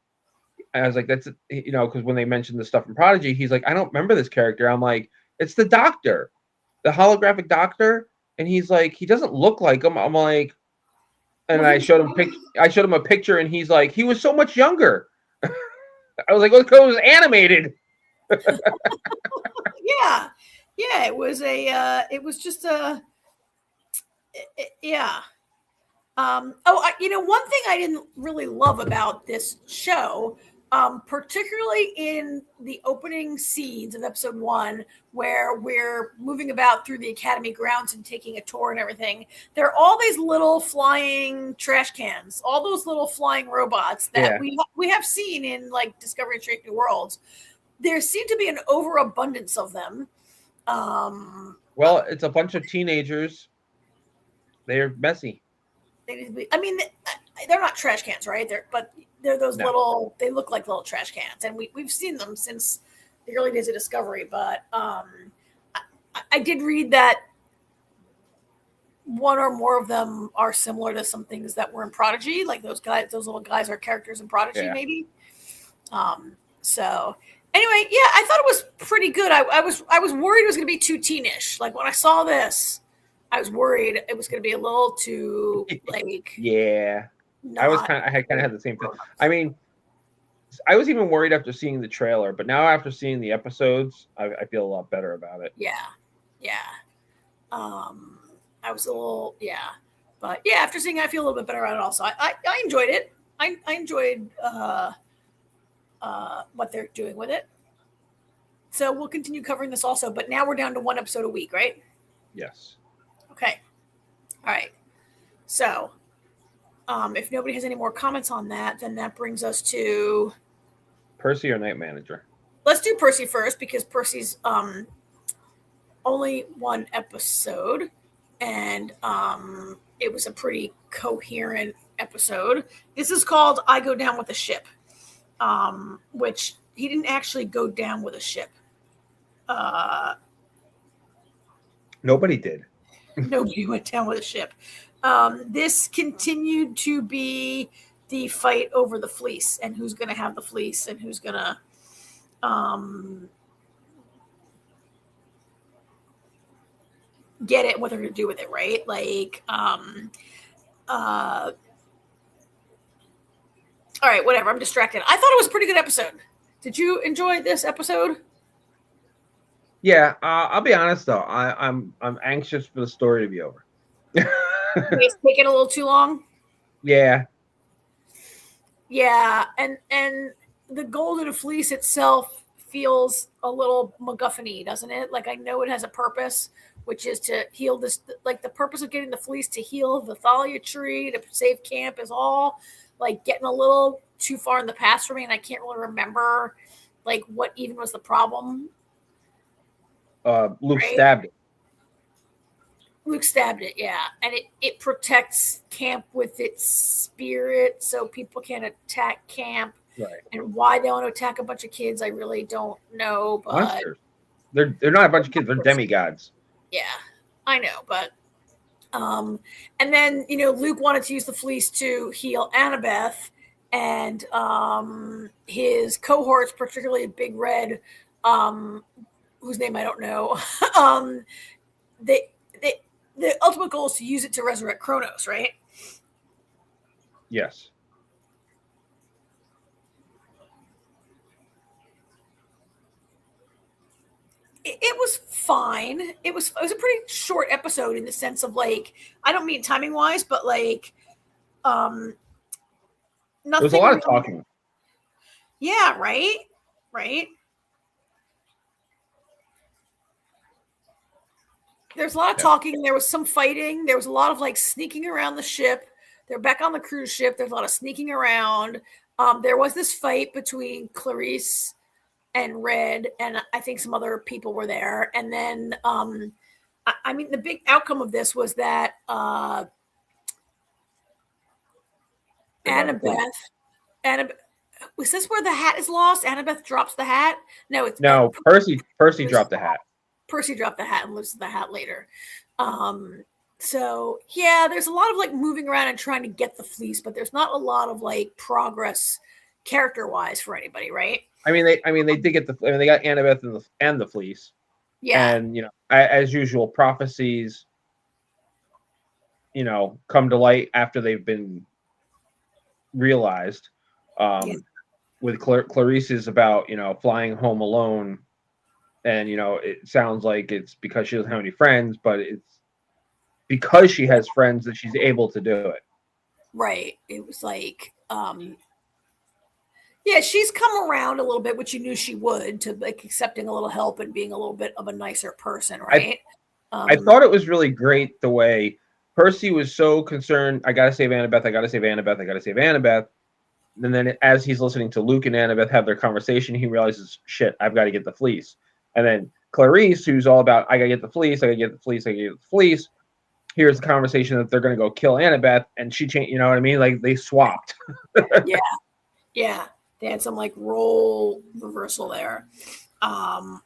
I was like, that's, because when they mentioned the stuff in Prodigy, he's like, I don't remember this character. I'm like, it's the doctor, the holographic doctor. And he's like, he doesn't look like him. I'm like, and I showed him a picture and he's like, he was so much younger. I was like, well, because it was animated.
Yeah. Yeah. It was yeah. One thing I didn't really love about this show, particularly in the opening scenes of episode 1, where we're moving about through the Academy grounds and taking a tour and everything, there are all these little flying trash cans, all those little flying robots that we have seen in like Discovery and Strange New Worlds. There seemed to be an overabundance of them.
Well, it's a bunch of teenagers. They're messy.
They're not trash cans, right? They're those little. They look like little trash cans, and we've seen them since the early days of Discovery. But I did read that one or more of them are similar to some things that were in Prodigy, like those little guys are characters in Prodigy, maybe. So anyway, yeah, I thought it was pretty good. I was worried it was going to be too teenish. Like when I saw this, I was worried it was going to be a little too like.
Yeah, I kind of had the same thing. I mean, I was even worried after seeing the trailer, but now after seeing the episodes, I feel a lot better about it.
Yeah. I was a little, but yeah, after seeing it, I feel a little bit better about it. Also, I enjoyed it. I enjoyed what they're doing with it. So we'll continue covering this also, but now we're down to 1 episode a week, right?
Yes.
Okay. All right. So, if nobody has any more comments on that, then that brings us to
Percy or Night Manager.
Let's do Percy first because Percy's only 1 episode, and it was a pretty coherent episode. This is called "I Go Down with a Ship," which he didn't actually go down with a ship.
Nobody did.
Nobody went down with a ship. This continued to be the fight over the fleece and who's going to have the fleece and who's going to get it, what they're going to do with it, right? Like, all right, whatever. I'm distracted. I thought it was a pretty good episode. Did you enjoy this episode?
Yeah, I'll be honest though. I'm anxious for the story to be over.
It's taking a little too long.
Yeah.
Yeah, and the Golden Fleece itself feels a little MacGuffin-y, doesn't it? Like I know it has a purpose, which is to heal this. Like the purpose of getting the fleece to heal the Thalia tree to save camp is all like getting a little too far in the past for me, and I can't really remember like what even was the problem.
Luke
Right?
stabbed it.
Luke stabbed it, yeah. And it protects camp with its spirit so people can attack camp.
Right.
And why they want to attack a bunch of kids, I really don't know. But
Monsters. They're not a bunch of kids, they're demigods.
Yeah, I know, but and then Luke wanted to use the fleece to heal Annabeth, and his cohorts, particularly Big Red, whose name I don't know, they the ultimate goal is to use it to resurrect Kronos, right?
Yes.
It was fine. It was a pretty short episode in the sense of like, I don't mean timing wise, but like, nothing.
There was a lot of talking.
Yeah, right. There's a lot of talking. There was some fighting. There was a lot of like sneaking around the ship. They're back on the cruise ship. There's a lot of sneaking around. There was this fight between Clarice and Red, and I think some other people were there. And then, I mean, the big outcome of this was that Annabeth, was this where the hat is lost? Annabeth drops the hat? No,
Percy dropped the hat.
Percy dropped the hat and loses the hat later. So yeah, there's a lot of like moving around and trying to get the fleece, but there's not a lot of like progress character wise for anybody, right?
I mean, they did get they got Annabeth and the fleece.
Yeah.
And as usual, prophecies, come to light after they've been realized. With Clarice is about flying home alone. And it sounds like it's because she doesn't have any friends, but it's because she has friends that she's able to do it.
Right. It was like, yeah, she's come around a little bit, which you knew she would, to like accepting a little help and being a little bit of a nicer person, right?
I thought it was really great the way Percy was so concerned. I gotta save Annabeth. I gotta save Annabeth. I gotta save Annabeth. And then as he's listening to Luke and Annabeth have their conversation, he realizes, shit, I've got to get the fleece. And then Clarice, who's all about, I got to get the fleece, I got to get the fleece, I got to get the fleece. Here's the conversation that they're going to go kill Annabeth, and she changed, you know what I mean? Like, they swapped.
Yeah. They had some, like, role reversal there.
And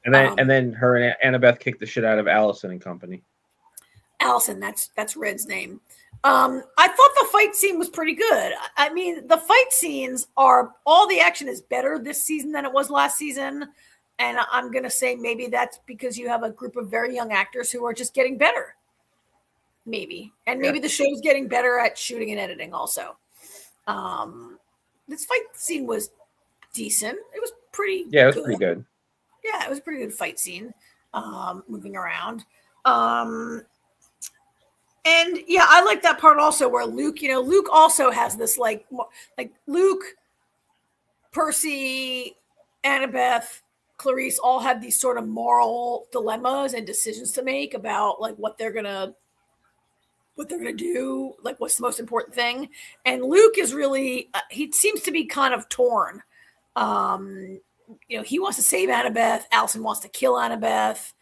then her and Annabeth kicked the shit out of Allison and company.
Allison, that's Red's name. I thought the fight scene was pretty good. I mean, the fight scenes all the action is better this season than it was last season. And I'm going to say maybe that's because you have a group of very young actors who are just getting better. Maybe. And maybe the show's getting better at shooting and editing also. This fight scene was decent. It was pretty good.
Yeah, it was pretty good.
Yeah, it was a pretty good fight scene, moving around. And yeah, I like that part also where Luke also has this like Luke, Percy, Annabeth, Clarice all have these sort of moral dilemmas and decisions to make about like what they're gonna do, like what's the most important thing. And Luke is really he seems to be kind of torn. He wants to save Annabeth. Allison wants to kill Annabeth.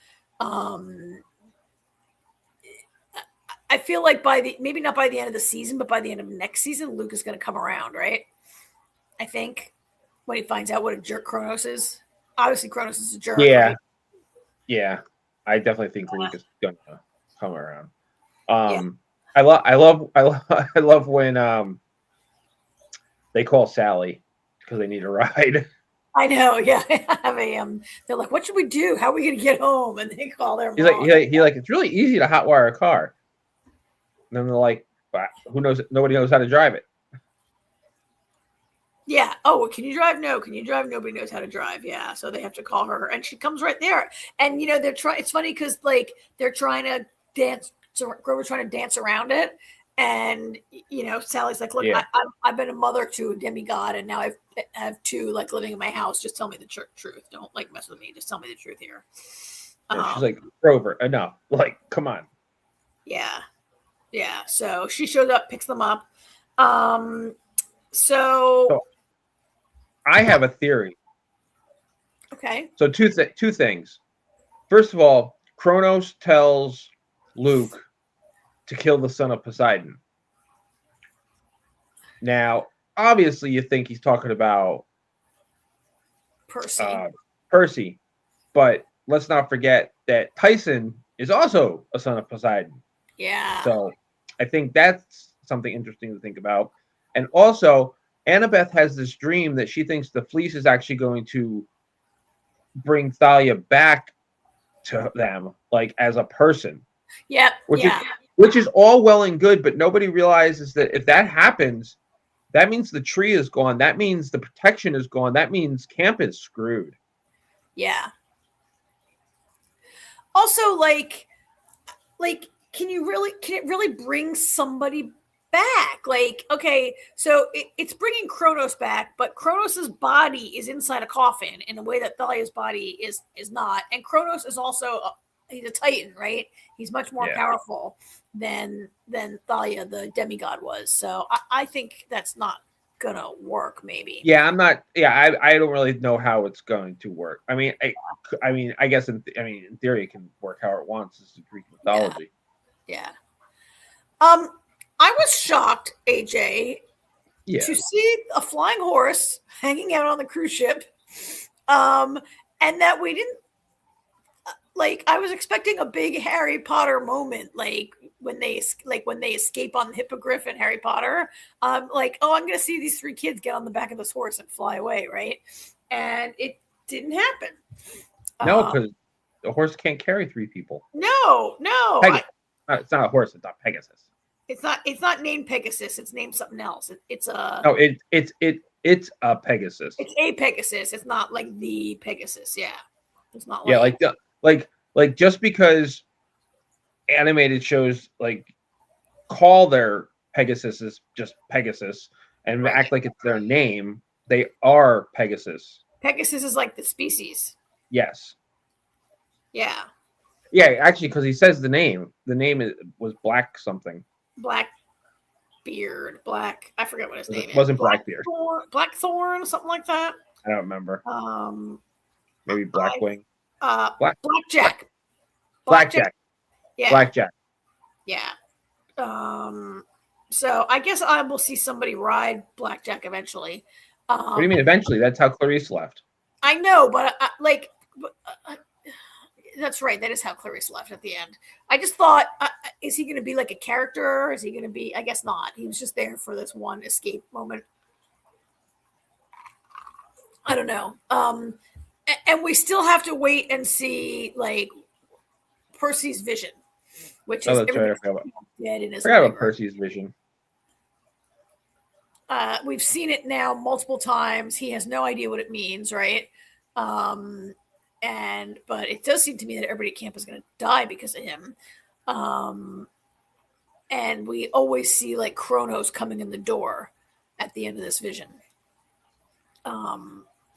I feel like maybe not by the end of the season, but by the end of next season, Luke is going to come around, right? I think when he finds out what a jerk Kronos is. Obviously, Kronos is a jerk.
Yeah,
right?
Yeah. I definitely think Luke is going to come around. I love when they call Sally because they need a ride.
I know, yeah. They're like, "What should we do? How are we going to get home?" And they call their mom.
He's like, it's really easy to hotwire a car. And then they're like, who knows? Nobody knows how to drive it.
Yeah. Oh, can you drive? No. Can you drive? Nobody knows how to drive. Yeah. So they have to call her, and she comes right there. And they're trying. It's funny because like they're trying to dance. So Grover's trying to dance around it, and Sally's like, "Look,
Yeah.
I've been a mother to a demigod, and now I have two like living in my house. Just tell me the truth. Don't like mess with me. Just tell me the truth here."
She's like, Grover, enough. Like, come on.
Yeah. Yeah. So she shows up, picks them up. So
I have a theory.
okay.
So two things. First of all, Kronos tells Luke to kill the son of Poseidon. Now, obviously, you think he's talking about
Percy,
but let's not forget that Tyson is also a son of Poseidon.
Yeah.
So I think that's something interesting to think about. And also, Annabeth has this dream that she thinks the fleece is actually going to bring Thalia back to them, like as a person.
Yeah.
Which is all well and good, but nobody realizes that if that happens, that means the tree is gone. That means the protection is gone. That means camp is screwed.
Yeah. Also, like, can it really bring somebody back? Like, okay, so it's bringing Kronos back, but Kronos's body is inside a coffin in a way that Thalia's body is not. And Kronos is also he's a Titan, right? He's much more powerful than Thalia, the demigod, was. So I think that's not gonna work. Maybe.
Yeah, I'm not. Yeah, I don't really know how it's going to work. I mean, I guess in theory it can work how it wants. This is Greek mythology.
Yeah. I was shocked, AJ, to see a flying horse hanging out on the cruise ship, and that we didn't. Like, I was expecting a big Harry Potter moment, like when they escape on the hippogriff in Harry Potter. Like, oh, I'm going to see these three kids get on the back of this horse and fly away, right? And it didn't happen.
No, because the horse can't carry three people.
No.
It's not a horse. It's not Pegasus.
It's not named Pegasus. It's named something else. It's a.
No, it's a Pegasus.
It's a Pegasus. It's not like the Pegasus. Yeah, it's not.
Like just because animated shows like call their Pegasus just Pegasus and act like it's their name, they are Pegasus.
Pegasus is like the species.
Yes.
Yeah.
Yeah, actually, because he says the name. The name was Black something.
Blackbeard. Black. I forget what his name is.
Wasn't Blackbeard.
Blackthorn, something like that.
I don't remember. Maybe Blackwing.
Blackjack.
Blackjack.
Yeah.
Blackjack.
Yeah. So I guess I will see somebody ride Blackjack eventually.
What do you mean eventually? That's how Clarice left.
I know, but that's right. That is how Clarice left at the end. I just thought, is he going to be like a character? Is he going to be? I guess not. He was just there for this one escape moment. I don't know. And we still have to wait and see like Percy's vision, which is
that's right. I forgot about Percy's vision.
We've seen it now multiple times. He has no idea what it means, right? But it does seem to me that everybody at camp is going to die because of him. And we always see like Kronos coming in the door at the end of this vision.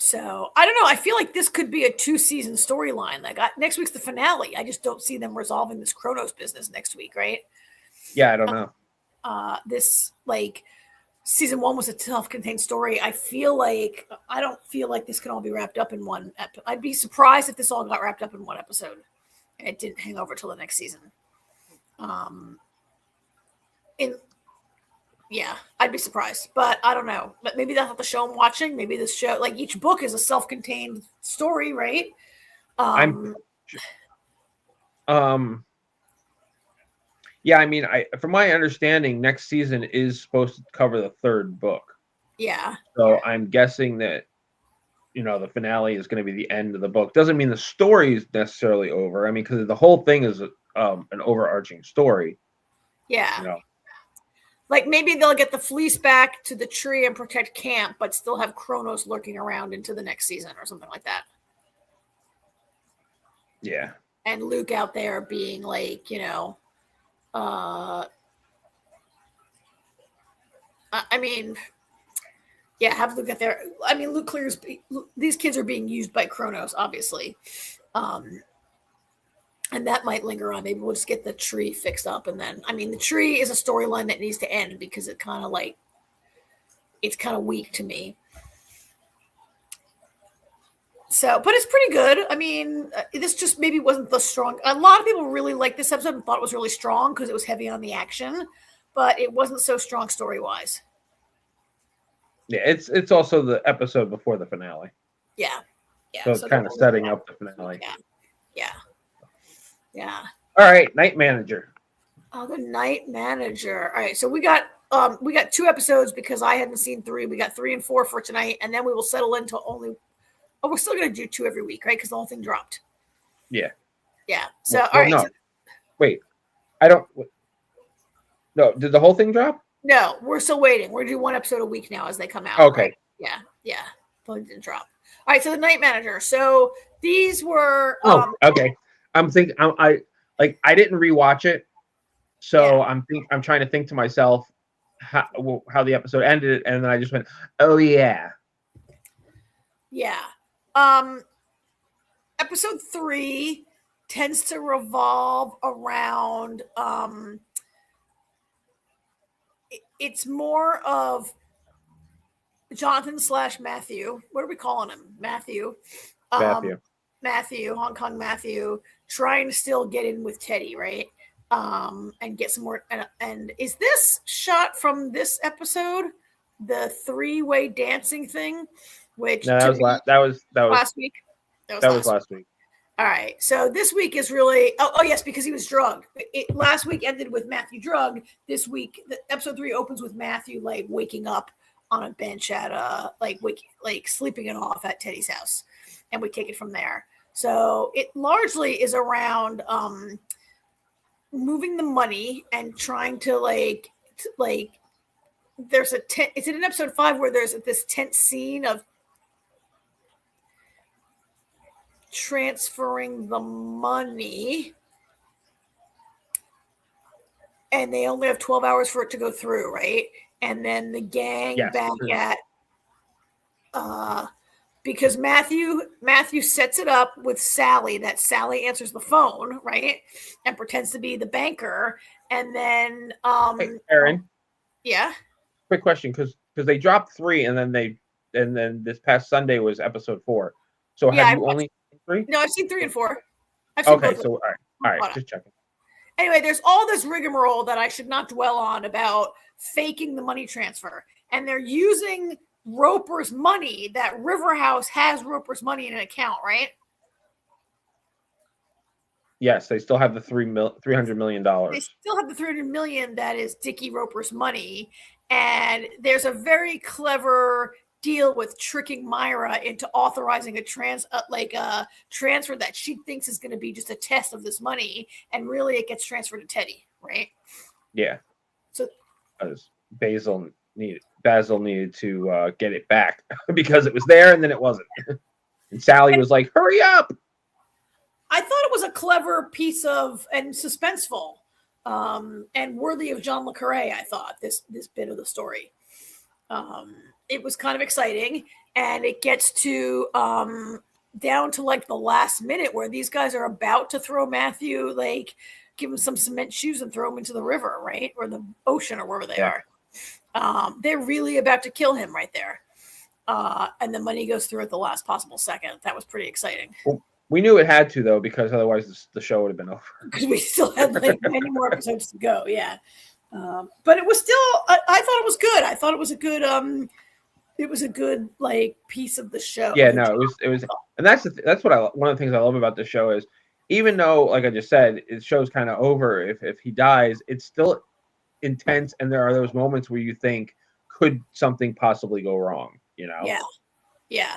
So I don't know. I feel like this could be a 2-season storyline. Like next week's the finale. I just don't see them resolving this Kronos business next week, right?
Yeah, I don't know.
This like season 1 was a self-contained story. I don't feel like this can all be wrapped up in one. I'd be surprised if this all got wrapped up in one episode and it didn't hang over till the next season. Yeah, I'd be surprised, but I don't know. But maybe that's not the show I'm watching. Maybe this show, like each book is a self-contained story, right?
Yeah, I mean, from my understanding, next season is supposed to cover the 3rd book.
Yeah.
So I'm guessing that, the finale is going to be the end of the book. Doesn't mean the story is necessarily over. I mean, because the whole thing is an overarching story.
Yeah. Like maybe they'll get the fleece back to the tree and protect camp, but still have Kronos lurking around into the next season or something like that.
Yeah.
And Luke out there being like, I mean, yeah, have Luke out there. I mean, Luke clears. These kids are being used by Kronos, obviously, and that might linger on. Maybe we'll just get the tree fixed up, and then, I mean, the tree is a storyline that needs to end because it's kind of weak to me. So, but it's pretty good. I mean, this just maybe wasn't the strong. A lot of people really liked this episode and thought it was really strong because it was heavy on the action, but it wasn't so strong story wise.
Yeah, it's also the episode before the finale.
Yeah.
So it's kind of setting up the finale.
Yeah.
All right, Night Manager.
Oh, the Night Manager. All right, so we got 2 episodes because I hadn't seen 3. We got 3 and 4 for tonight, and then we will settle into only. Oh, we're still going to do 2 every week, right? Because the whole thing dropped.
Yeah.
Yeah. So,
well,
all right.
No.
So,
wait, I don't. No, did the whole thing drop?
No, we're still waiting. We're doing 1 episode a week now as they come out.
Okay.
Right? Yeah. Totally didn't drop. All right. So the Night Manager. So these were.
Okay. I'm thinking. I didn't rewatch it, so I'm trying to think to myself how the episode ended, and then I just went, oh yeah.
Yeah. Episode 3 tends to revolve around it's more of Jonathan / Matthew. What are we calling him? Matthew. Matthew, Hong Kong Matthew, trying to still get in with Teddy, right? And get some more. And is this shot from this episode, the 3-way dancing thing? Which
no, that was
last week.
That was last week.
All right. So this week is really yes, because he was drugged. Last week ended with Matthew drugged. This week, episode 3 opens with Matthew like waking up on a bench at sleeping it off at Teddy's house, and we take it from there. So it largely is around moving the money and trying to like there's a tent. It's in episode 5 where there's this tense scene of transferring the money, and they only have 12 hours for it to go through, right? And then the gang back at because Matthew sets it up with Sally, that Sally answers the phone, right? And pretends to be the banker. And then
hey, Aaron.
Yeah.
Quick question, because they dropped 3 and then this past Sunday was episode 4. So have you only seen 3?
No, I've seen 3 and 4. I've seen
okay, so all right, just checking.
Anyway, there's all this rigmarole that I should not dwell on about faking the money transfer. And they're using Roper's money. That River House has Roper's money in an account, right?
Yes, they still have the $300 million.
They still have the $300 million that is Dickie Roper's money. And there's a very clever deal with tricking Myra into authorizing a transfer that she thinks is going to be just a test of this money, and really it gets transferred to Teddy, right?
Yeah.
So
because Basil needed to get it back because it was there and then it wasn't. And Sally was like, "Hurry up!"
I thought it was a clever piece and suspenseful, and worthy of John le Carré. I thought this bit of the story. It was kind of exciting, and it gets to down to like the last minute where these guys are about to throw Matthew, like give him some cement shoes and throw him into the river, right? Or the ocean or wherever they are. They're really about to kill him right there. And the money goes through at the last possible second. That was pretty exciting.
Well, we knew it had to, though, because otherwise the show would have been over.
Because we still had like many more episodes to go. Yeah. But it was still, I thought it was good. I thought it was a good like piece of the show.
Yeah, no, it was, and that's one of the things I love about the show is, even though, like I just said, the show's kind of over if he dies, it's still intense, and there are those moments where you think, could something possibly go wrong? You know?
Yeah.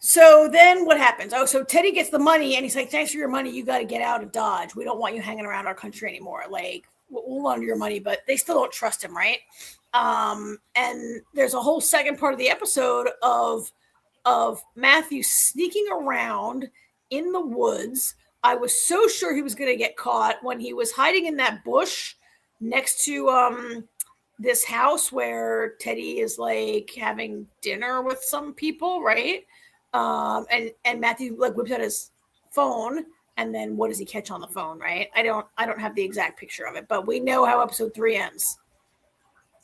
So then what happens? Oh, so Teddy gets the money and he's like, thanks for your money. You got to get out of Dodge. We don't want you hanging around our country anymore. Like, we'll loan your money, but they still don't trust him, right? And there's a whole second part of the episode of Matthew sneaking around in the woods. I was so sure he was going to get caught when he was hiding in that bush next to this house where Teddy is like having dinner with some people, right? And Matthew like whips out his phone, and then what does he catch on the phone, right? I don't have the exact picture of it, but we know how episode 3 ends.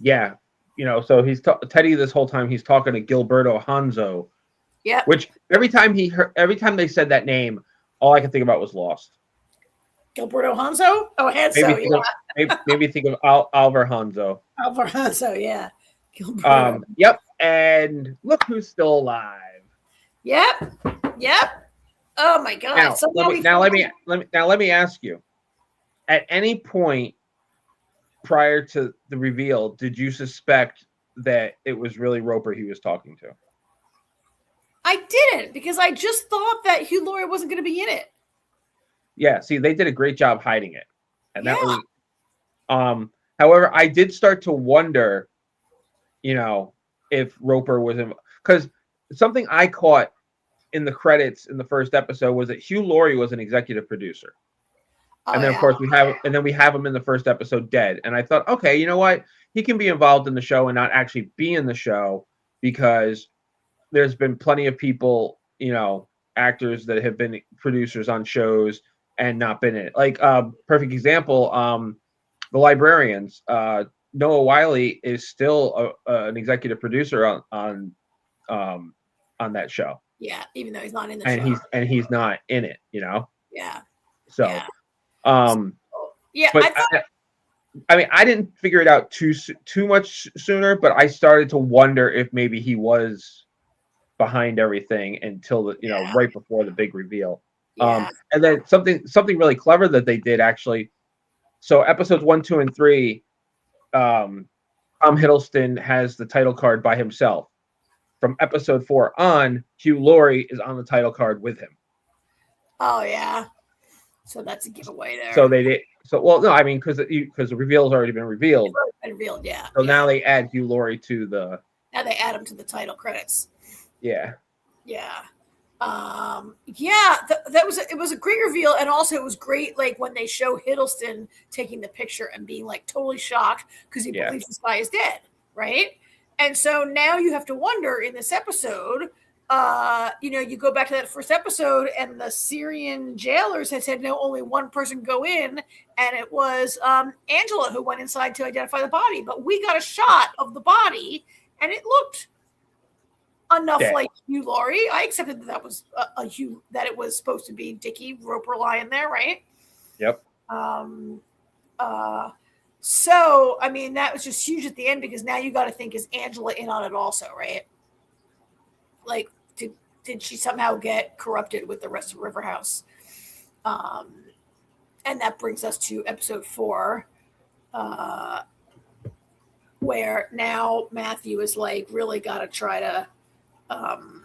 Yeah, so he's Teddy this whole time. He's talking to Gilberto Hanzo.
Yeah.
Which every time they said that name, all I could think about was Lost.
Gilberto Hanzo? Oh, Hanzo.
Maybe think of Alvar Hanzo.
Alvar Hanzo, yeah. Gilberto.
Yep. And look who's still alive.
Yep. Oh my God.
Let me ask you. At any point prior to the reveal, did you suspect that it was really Roper he was talking to?
I didn't, because I just thought that Hugh Laurie wasn't going to be in it.
Yeah, see, they did a great job hiding it. And that was however, I did start to wonder, if Roper was in, because something I caught in the credits in the first episode was that Hugh Laurie was an executive producer. And then of course we have him in the first episode dead. And I thought, okay, you know what? He can be involved in the show and not actually be in the show, because there's been plenty of people, actors that have been producers on shows and not been in it. Like perfect example, The Librarians. Noah Wiley is still an executive producer on that show.
Yeah, even though he's not in the show.
He's not in it,
Yeah.
So
yeah.
But I didn't figure it out too much sooner, but I started to wonder if maybe he was behind everything until right before the big reveal.
Yeah.
And then something really clever that they did, actually. So episodes 1, 2, and 3, Tom Hiddleston has the title card by himself. From episode 4 on, Hugh Laurie is on the title card with him.
Oh yeah. So that's a giveaway there.
So they did. So no, I mean, because the reveal has already been revealed.
It's already been revealed, yeah.
So now they add Hugh Laurie to the.
Now they add him to the title credits.
Yeah.
Yeah. It was a great reveal, and also it was great like when they show Hiddleston taking the picture and being like totally shocked because he believes this guy is dead, right? And so now you have to wonder in this episode, you go back to that first episode and the Syrian jailers had said no, only one person go in, and it was Angela who went inside to identify the body. But we got a shot of the body and it looked enough like Hugh Laurie. I accepted that was a Hugh, that it was supposed to be Dickie Roper lying there, right?
Yep.
So, I mean, that was just huge at the end, because now you got to think, is Angela in on it also, right? Like, did she somehow get corrupted with the rest of River House? And that brings us to episode 4, where now Matthew is like really got to try to. I'm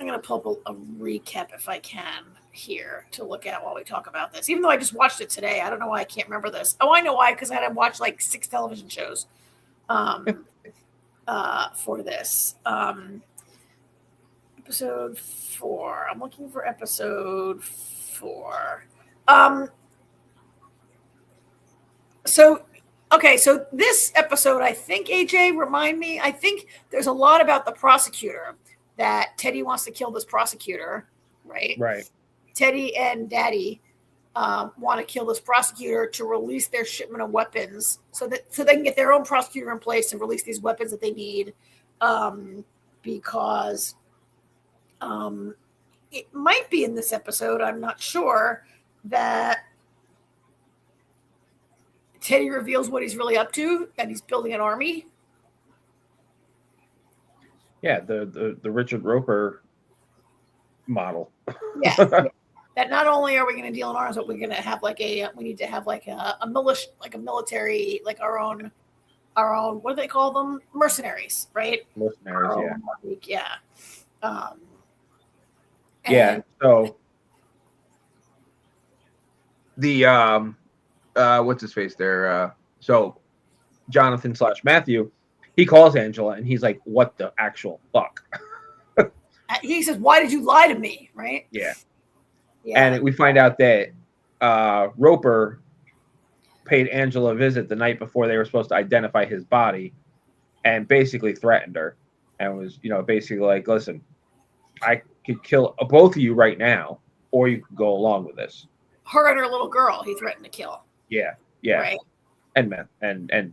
going to pull up a recap if I can here to look at while we talk about this. Even though I just watched it today, I don't know why I can't remember this. Oh, I know why, because I had to watch like 6 television shows for this. Episode 4. I'm looking for episode 4. So this episode, I think, AJ, remind me, I think there's a lot about the prosecutor, that Teddy wants to kill this prosecutor, right?
Right.
Teddy and Daddy want to kill this prosecutor to release their shipment of weapons so they can get their own prosecutor in place and release these weapons that they need, because it might be in this episode, I'm not sure, that Teddy reveals what he's really up to, and he's building an army.
Yeah, the Richard Roper model.
Yeah. That not only are we going to deal in arms, but we're going to have we need to have a military, like our own, what do they call them? Mercenaries, right?
Mercenaries,
yeah.
Yeah. So the what's his face there? So Jonathan / Matthew, he calls Angela and he's like, "What the actual fuck?"
He says, "Why did you lie to me?" Right?
Yeah.
Yeah.
And we find out that Roper paid Angela a visit the night before they were supposed to identify his body, and basically threatened her, and was basically like, "Listen, I could kill both of you right now, or you could go along with this."
Her and her little girl, he threatened to kill.
Yeah.
Right.
And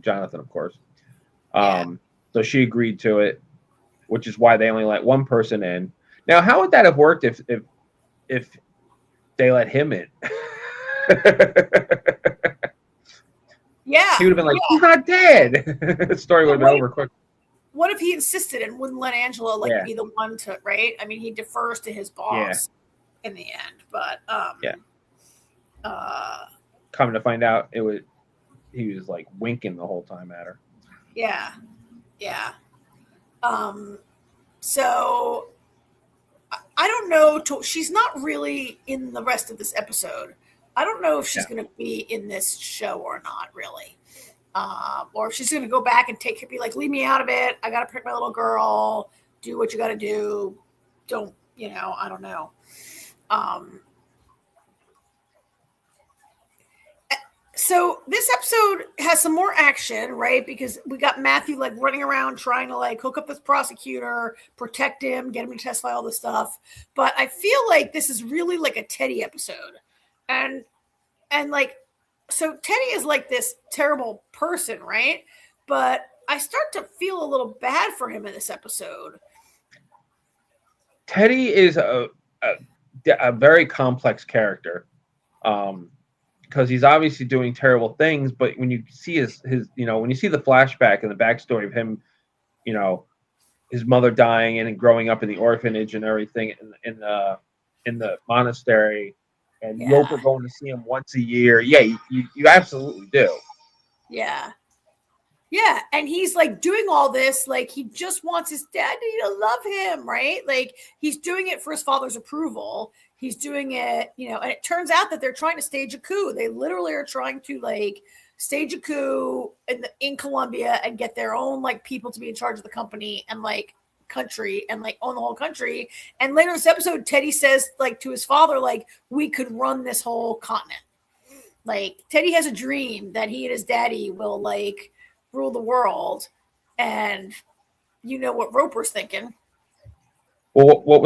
Jonathan, of course.
Yeah.
So she agreed to it, which is why they only let one person in. Now, how would that have worked if they let him in?
Yeah.
He would have been like, "He's not dead." The story would have been over quick.
What if he insisted and wouldn't let Angela be the one to, right? I mean, he defers to his boss in the end, but
coming to find out, he was like winking the whole time at her.
Yeah. So I don't know. She's not really in the rest of this episode. I don't know if she's going to be in this show or not, really. Or if she's going to go back and be like, leave me out of it. I got to protect my little girl. Do what you got to do. Don't, I don't know. So this episode has some more action, right? Because we got Matthew running around trying to hook up this prosecutor, protect him, get him to testify, all this stuff. But I feel like this is really a Teddy episode. And so Teddy is this terrible person, right? But I start to feel a little bad for him in this episode.
Teddy is a very complex character. Because he's obviously doing terrible things, but when you see his when you see the flashback and the backstory of him, his mother dying and growing up in the orphanage and everything in the monastery, and Roper going to see him once a year, you absolutely do.
Yeah, and he's doing all this, he just wants his daddy to love him, right? He's doing it for his father's approval. He's doing it, and it turns out that they're trying to stage a coup. They literally are trying to stage a coup in Colombia and get their own people to be in charge of the company and country and own the whole country. And later in this episode, Teddy says to his father, we could run this whole continent. Teddy has a dream that he and his daddy will rule the world, and what Roper's thinking.
Well, what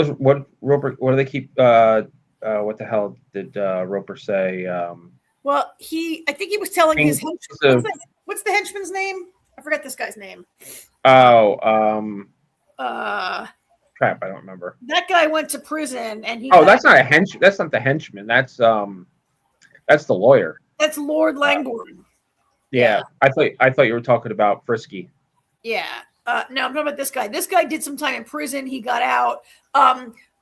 Roper? What do they keep? What the hell did Roper say?
Well, I think he was telling his henchman. What's the henchman's name? I forgot this guy's name.
Oh, crap! I don't remember.
That guy went to prison, and
that's not a henchman. That's not the henchman. That's the lawyer.
That's Lord Langborn.
Yeah, I thought you were talking about Frisky.
Yeah. No, I'm talking about this guy. This guy did some time in prison. He got out.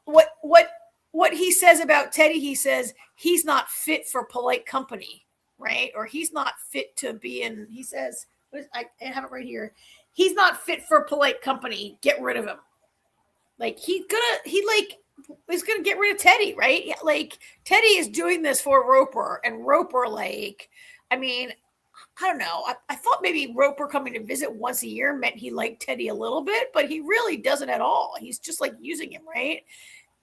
What he says about Teddy, he says he's not fit for polite company, right? Or he's not fit to be in. He says, I have it right here. He's not fit for polite company. Get rid of him. He's gonna get rid of Teddy, right? Teddy is doing this for Roper, and Roper, I mean, I don't know. I thought maybe Roper coming to visit once a year meant he liked Teddy a little bit, but he really doesn't at all. He's just using him, right?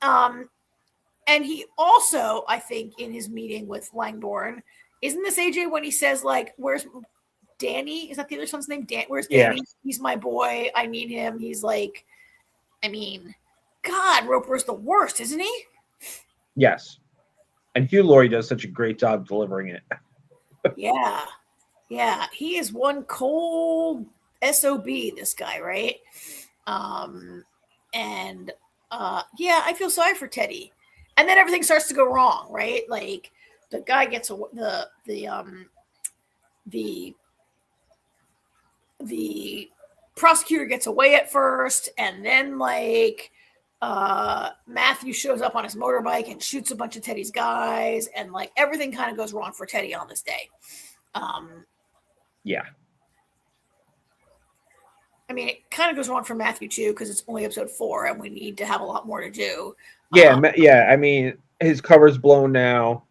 And he also, I think, in his meeting with Langborn, isn't this AJ when he says where's Danny? Is that the other son's name? Where's Danny? Yeah. He's my boy. I need him. He's God, Roper's the worst, isn't he?
Yes. And Hugh Laurie does such a great job delivering it.
Yeah, he is one cold SOB, this guy, right? I feel sorry for Teddy. And then everything starts to go wrong, right? The guy gets the prosecutor gets away at first, and then Matthew shows up on his motorbike and shoots a bunch of Teddy's guys, and everything kind of goes wrong for Teddy on this day.
Yeah.
I mean, it kind of goes wrong for Matthew too because it's only episode 4, and we need to have a lot more to do.
Yeah, I mean, his cover's blown now.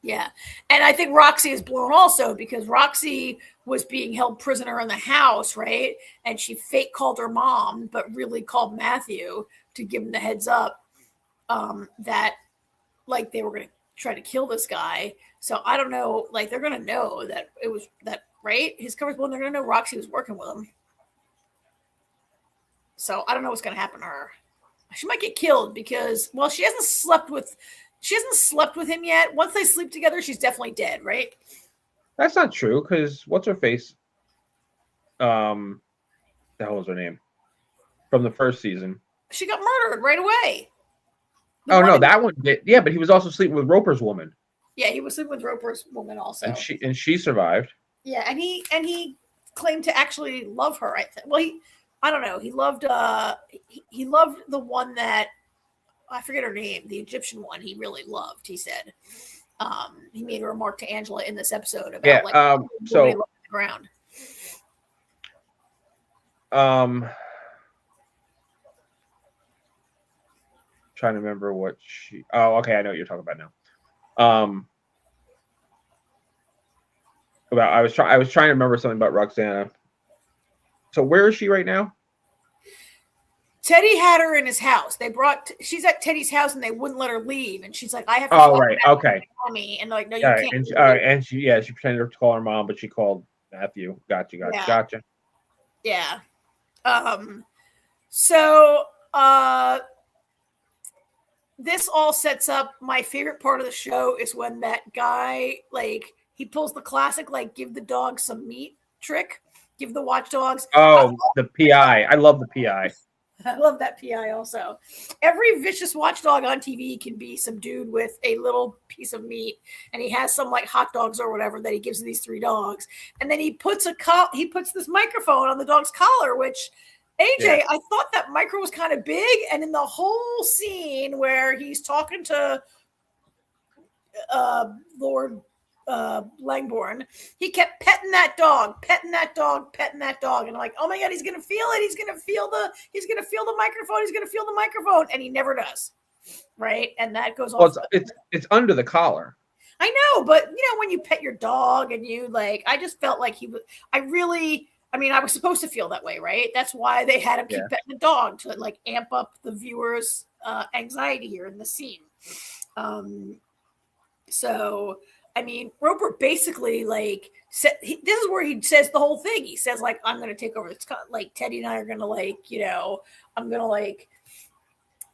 Yeah, and I think Roxy is blown also because Roxy was being held prisoner in the house, right? And she fake called her mom, but really called Matthew to give him the heads up that like they were going to try to kill this guy. So I don't know, like they're going to know that it was that, right? His cover's blown. They're going to know Roxy was working with him. So I don't know what's going to happen to her. She might get killed because, well, she hasn't slept with him yet. Once they sleep together, she's definitely dead, right?
That's not true because what's her face? The hell was her name from the first season?
She got murdered right away.
No, that one did. Yeah, but he was also sleeping with Roper's woman.
Yeah, he was sleeping with Roper's woman also,
and she survived.
Yeah, and he claimed to actually love her. I don't know. He loved the one that I forget her name, the Egyptian one. He really loved. He said he made a remark to Angela in this episode about so the ground.
Trying to remember what she. Oh, okay, I know what you're talking about now. I was trying to remember something about Roxana. So where is she right now?
Teddy had her in his house. She's at Teddy's house and they wouldn't let her leave. And she's like, I have to
Oh, right. Okay.
Mommy. And they're like, no, you can't.
And she pretended to call her mom, but she called Matthew. Gotcha.
Yeah. So this all sets up my favorite part of the show is when that guy, like, he pulls the classic, like, give the dog some meat trick. Give the watchdogs.
Oh, the PI. I love the PI.
I love that PI also. Every vicious watchdog on TV can be some dude with a little piece of meat, and he has some like hot dogs or whatever that he gives to these 3 dogs, and then he puts this microphone on the dog's collar. Which AJ, I thought that micro was kind of big, and in the whole scene where he's talking to Lord Langborn, he kept petting that dog, and I'm like, oh my god, he's gonna feel it, he's gonna feel the microphone, and he never does, right? And that goes on.
It's under the collar.
I know, but when you pet your dog and you I just felt like I was supposed to feel that way, right? That's why they had him keep petting the dog to amp up the viewers' anxiety here in the scene. So I mean, Roper basically this is where he says the whole thing. He says I'm going to take over this, Teddy and I are going to I'm going to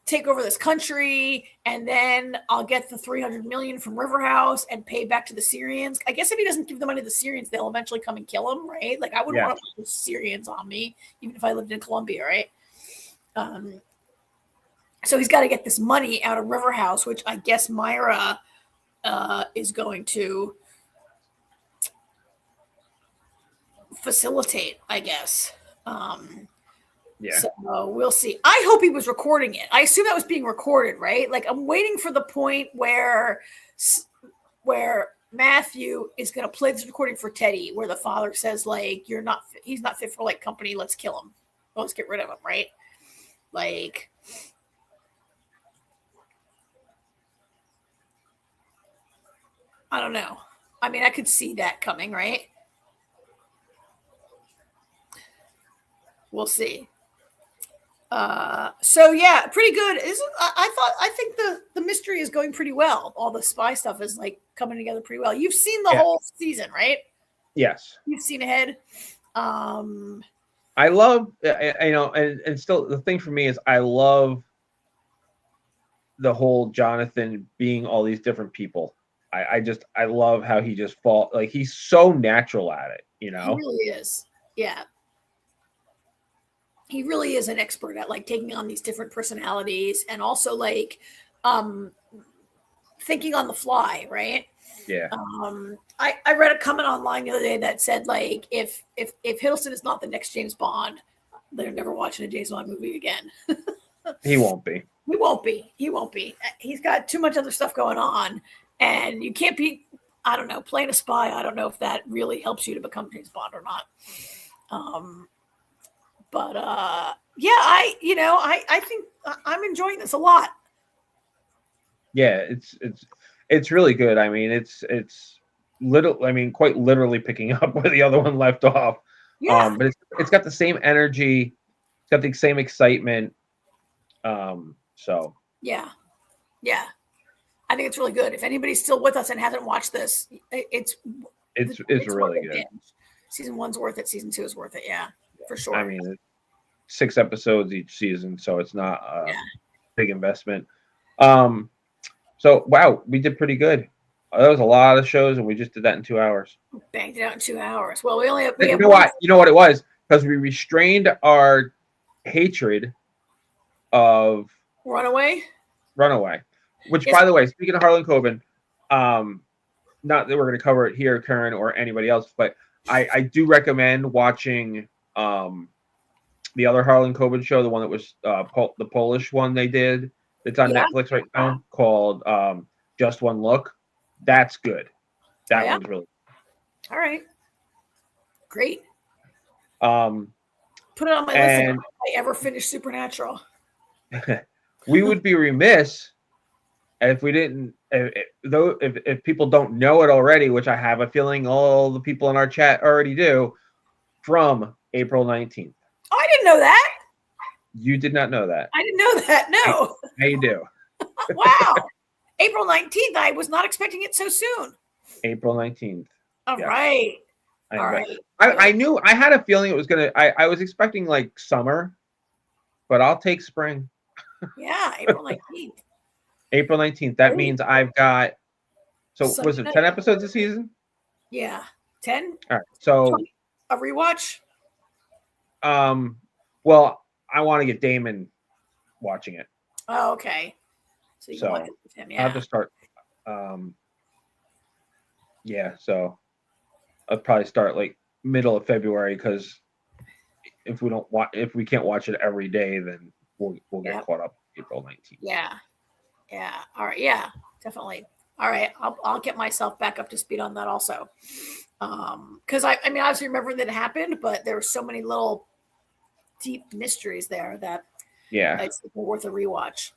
take over this country, and then I'll get the 300 million from Riverhouse and pay back to the Syrians. I guess if he doesn't give the money to the Syrians, they'll eventually come and kill him, right? I wouldn't want to put the Syrians on me, even if I lived in Colombia, right? So he's got to get this money out of Riverhouse, which I guess Myra is going to facilitate, I guess. So we'll see. I hope he was recording it. I assume that was being recorded, right? I'm waiting for the point where Matthew is going to play this recording for Teddy, where the father says, he's not fit for company. Let's kill him. Let's get rid of him, right? I don't know. I mean, I could see that coming, right? We'll see. So yeah, pretty good. I think the mystery is going pretty well. All the spy stuff is coming together pretty well. You've seen the whole season, right?
Yes.
You've seen ahead.
I love, and still the thing for me is I love the whole Jonathan being all these different people. I love how he just he's so natural at it, He
really is. Yeah. He really is an expert at taking on these different personalities and also thinking on the fly, right?
Yeah.
I read a comment online the other day that said if Hiddleston is not the next James Bond, they're never watching a James Bond movie again.
He won't be.
He won't be. He's got too much other stuff going on. And you can't be, I don't know, playing a spy. I don't know if that really helps you to become James Bond or not. But yeah, I think I'm enjoying this a lot.
Yeah, it's really good. I mean, it's quite literally picking up where the other one left off.
Yeah.
But it's got the same energy, it's got the same excitement. So
yeah. I think it's really good. If anybody's still with us and hasn't watched this, it's
really good.
Season 1's worth it. Season 2 is worth it. Yeah, for sure.
I mean, 6 episodes each season, so it's not a big investment. So wow, we did pretty good. That was a lot of shows, and we just did that in 2 hours.
Banged it out in 2 hours. Well,
You know what? You know what it was? Because we restrained our hatred of
Runaway.
Which, by the way, speaking of Harlan Coben, not that we're going to cover it here, Karen, or anybody else, but I do recommend watching the other Harlan Coben show, the one that was the Polish one they did. It's on Netflix right now, called Just One Look. That's good. That one's really good.
All right. Great.
Put
it on my list if I ever finish Supernatural.
We would be remiss if we didn't, if people don't know it already, which I have a feeling all the people in our chat already do, from April 19th.
Oh, I didn't know that.
You did not know that.
I didn't know that. No.
Now you do.
Wow. April 19th. I was not expecting it so soon.
April 19th.
All right. All right.
I knew, I had a feeling it was going to, I was expecting like summer, but I'll take spring.
Yeah, April 19th.
April 19th. That means I've got, so was it 10 episodes a season?
Yeah. 10?
All right. So
20? A rewatch?
Well, I want to get Damon watching it.
Oh, okay. So you can watch it with him, yeah.
I'll have to start. Yeah, so I'll probably start like middle of February, because if we can't watch it every day, then we'll get caught up April 19th.
Yeah. All right. Yeah, definitely. All right. I'll get myself back up to speed on that also. Because I mean, obviously remember that it happened, but there were so many little deep mysteries there that it's worth a rewatch.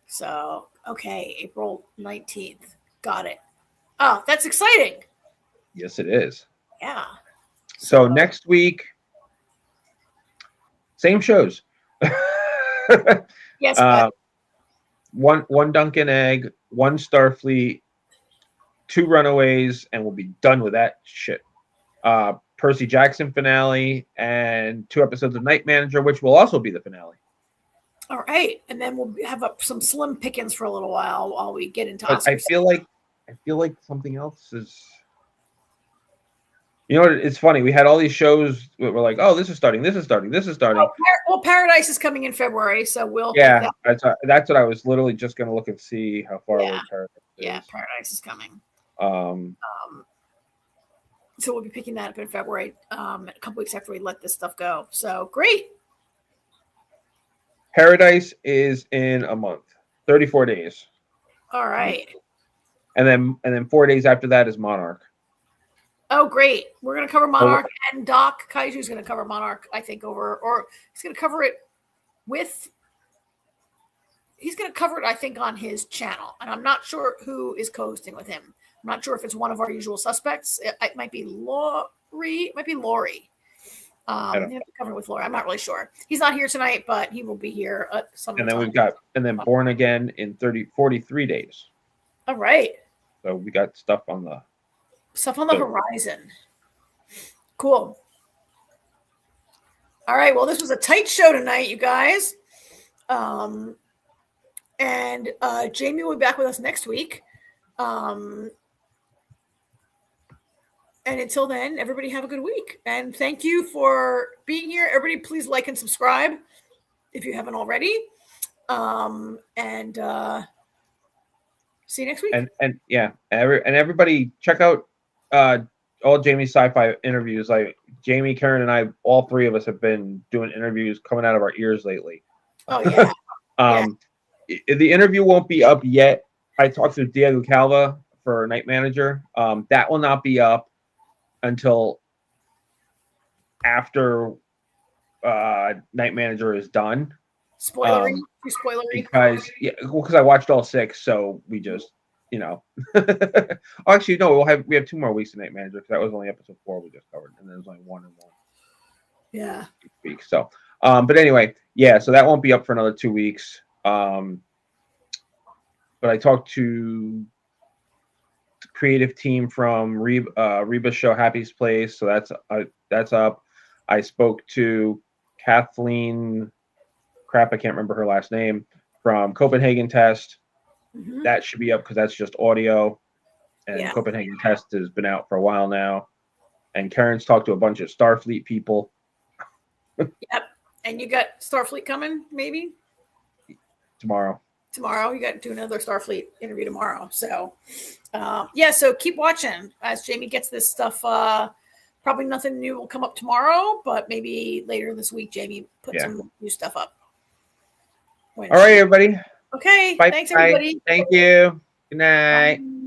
So, okay, April 19th. Got it. Oh, that's exciting.
Yes, it is.
Yeah.
So next week, same shows.
Yes.
One Dunkin' Egg, one Starfleet, 2 Runaways, and we'll be done with that shit. Percy Jackson finale, and 2 episodes of Night Manager, which will also be the finale.
All right, and then we'll have some slim pickings for a little while we get into Oscars.
I feel like something else is. You know what? It's funny. We had all these shows. We're like, oh, this is starting.
Well, Paradise is coming in February, so we'll.
Yeah, that's what I was literally just going to look and see how far away Paradise is.
Yeah, Paradise is coming. So we'll be picking that up in February, a couple weeks after we let this stuff go. So great.
Paradise is in a month, 34 days.
All right.
And then 4 days after that is Monarch.
Oh, great. We're going to cover Monarch, and Doc Kaiju's going to cover Monarch, I think, or he's going to cover it I think, on his channel. And I'm not sure who is co-hosting with him. I'm not sure if it's one of our usual suspects. It might be Lori. It might be Lori. You have to cover it with Lori. I'm not really sure. He's not here tonight, but he will be here some.
And then Born Again in 43 days.
All right.
So we got stuff on the
horizon. Cool. All right. Well, this was a tight show tonight, you guys. And Jamie will be back with us next week. And until then, everybody have a good week. And thank you for being here. Everybody, please like and subscribe if you haven't already. And see you next week.
And everybody check out all Jamie's sci-fi interviews. Like Jamie, Karen, and I, all 3 of us have been doing interviews coming out of our ears lately.
Oh yeah.
The interview won't be up yet. I talked to Diego Calva for Night Manager. That will not be up until after Night Manager is done.
Spoilery, too spoilery.
Because I watched all 6, so we just oh, actually no, we have 2 more weeks of Night Manager because that was only episode 4 we just covered, and then there's only 1 and 1.
Yeah.
Weeks. So, but anyway, yeah. So that won't be up for another 2 weeks. But I talked to the creative team from Reba's show Happy's Place, so that's up. I spoke to Kathleen. Crap, I can't remember her last name from Copenhagen Test.
Mm-hmm.
That should be up because that's just audio, and Copenhagen Test has been out for a while now. And Karen's talked to a bunch of Starfleet people.
Yep, and you got Starfleet coming maybe
tomorrow.
You got to do another Starfleet interview tomorrow. So, so keep watching as Jamie gets this stuff. Probably nothing new will come up tomorrow, but maybe later this week, Jamie put some new stuff up.
All right, everybody.
Okay.
Bye.
Thanks, everybody.
Thank you. Good night.
Bye.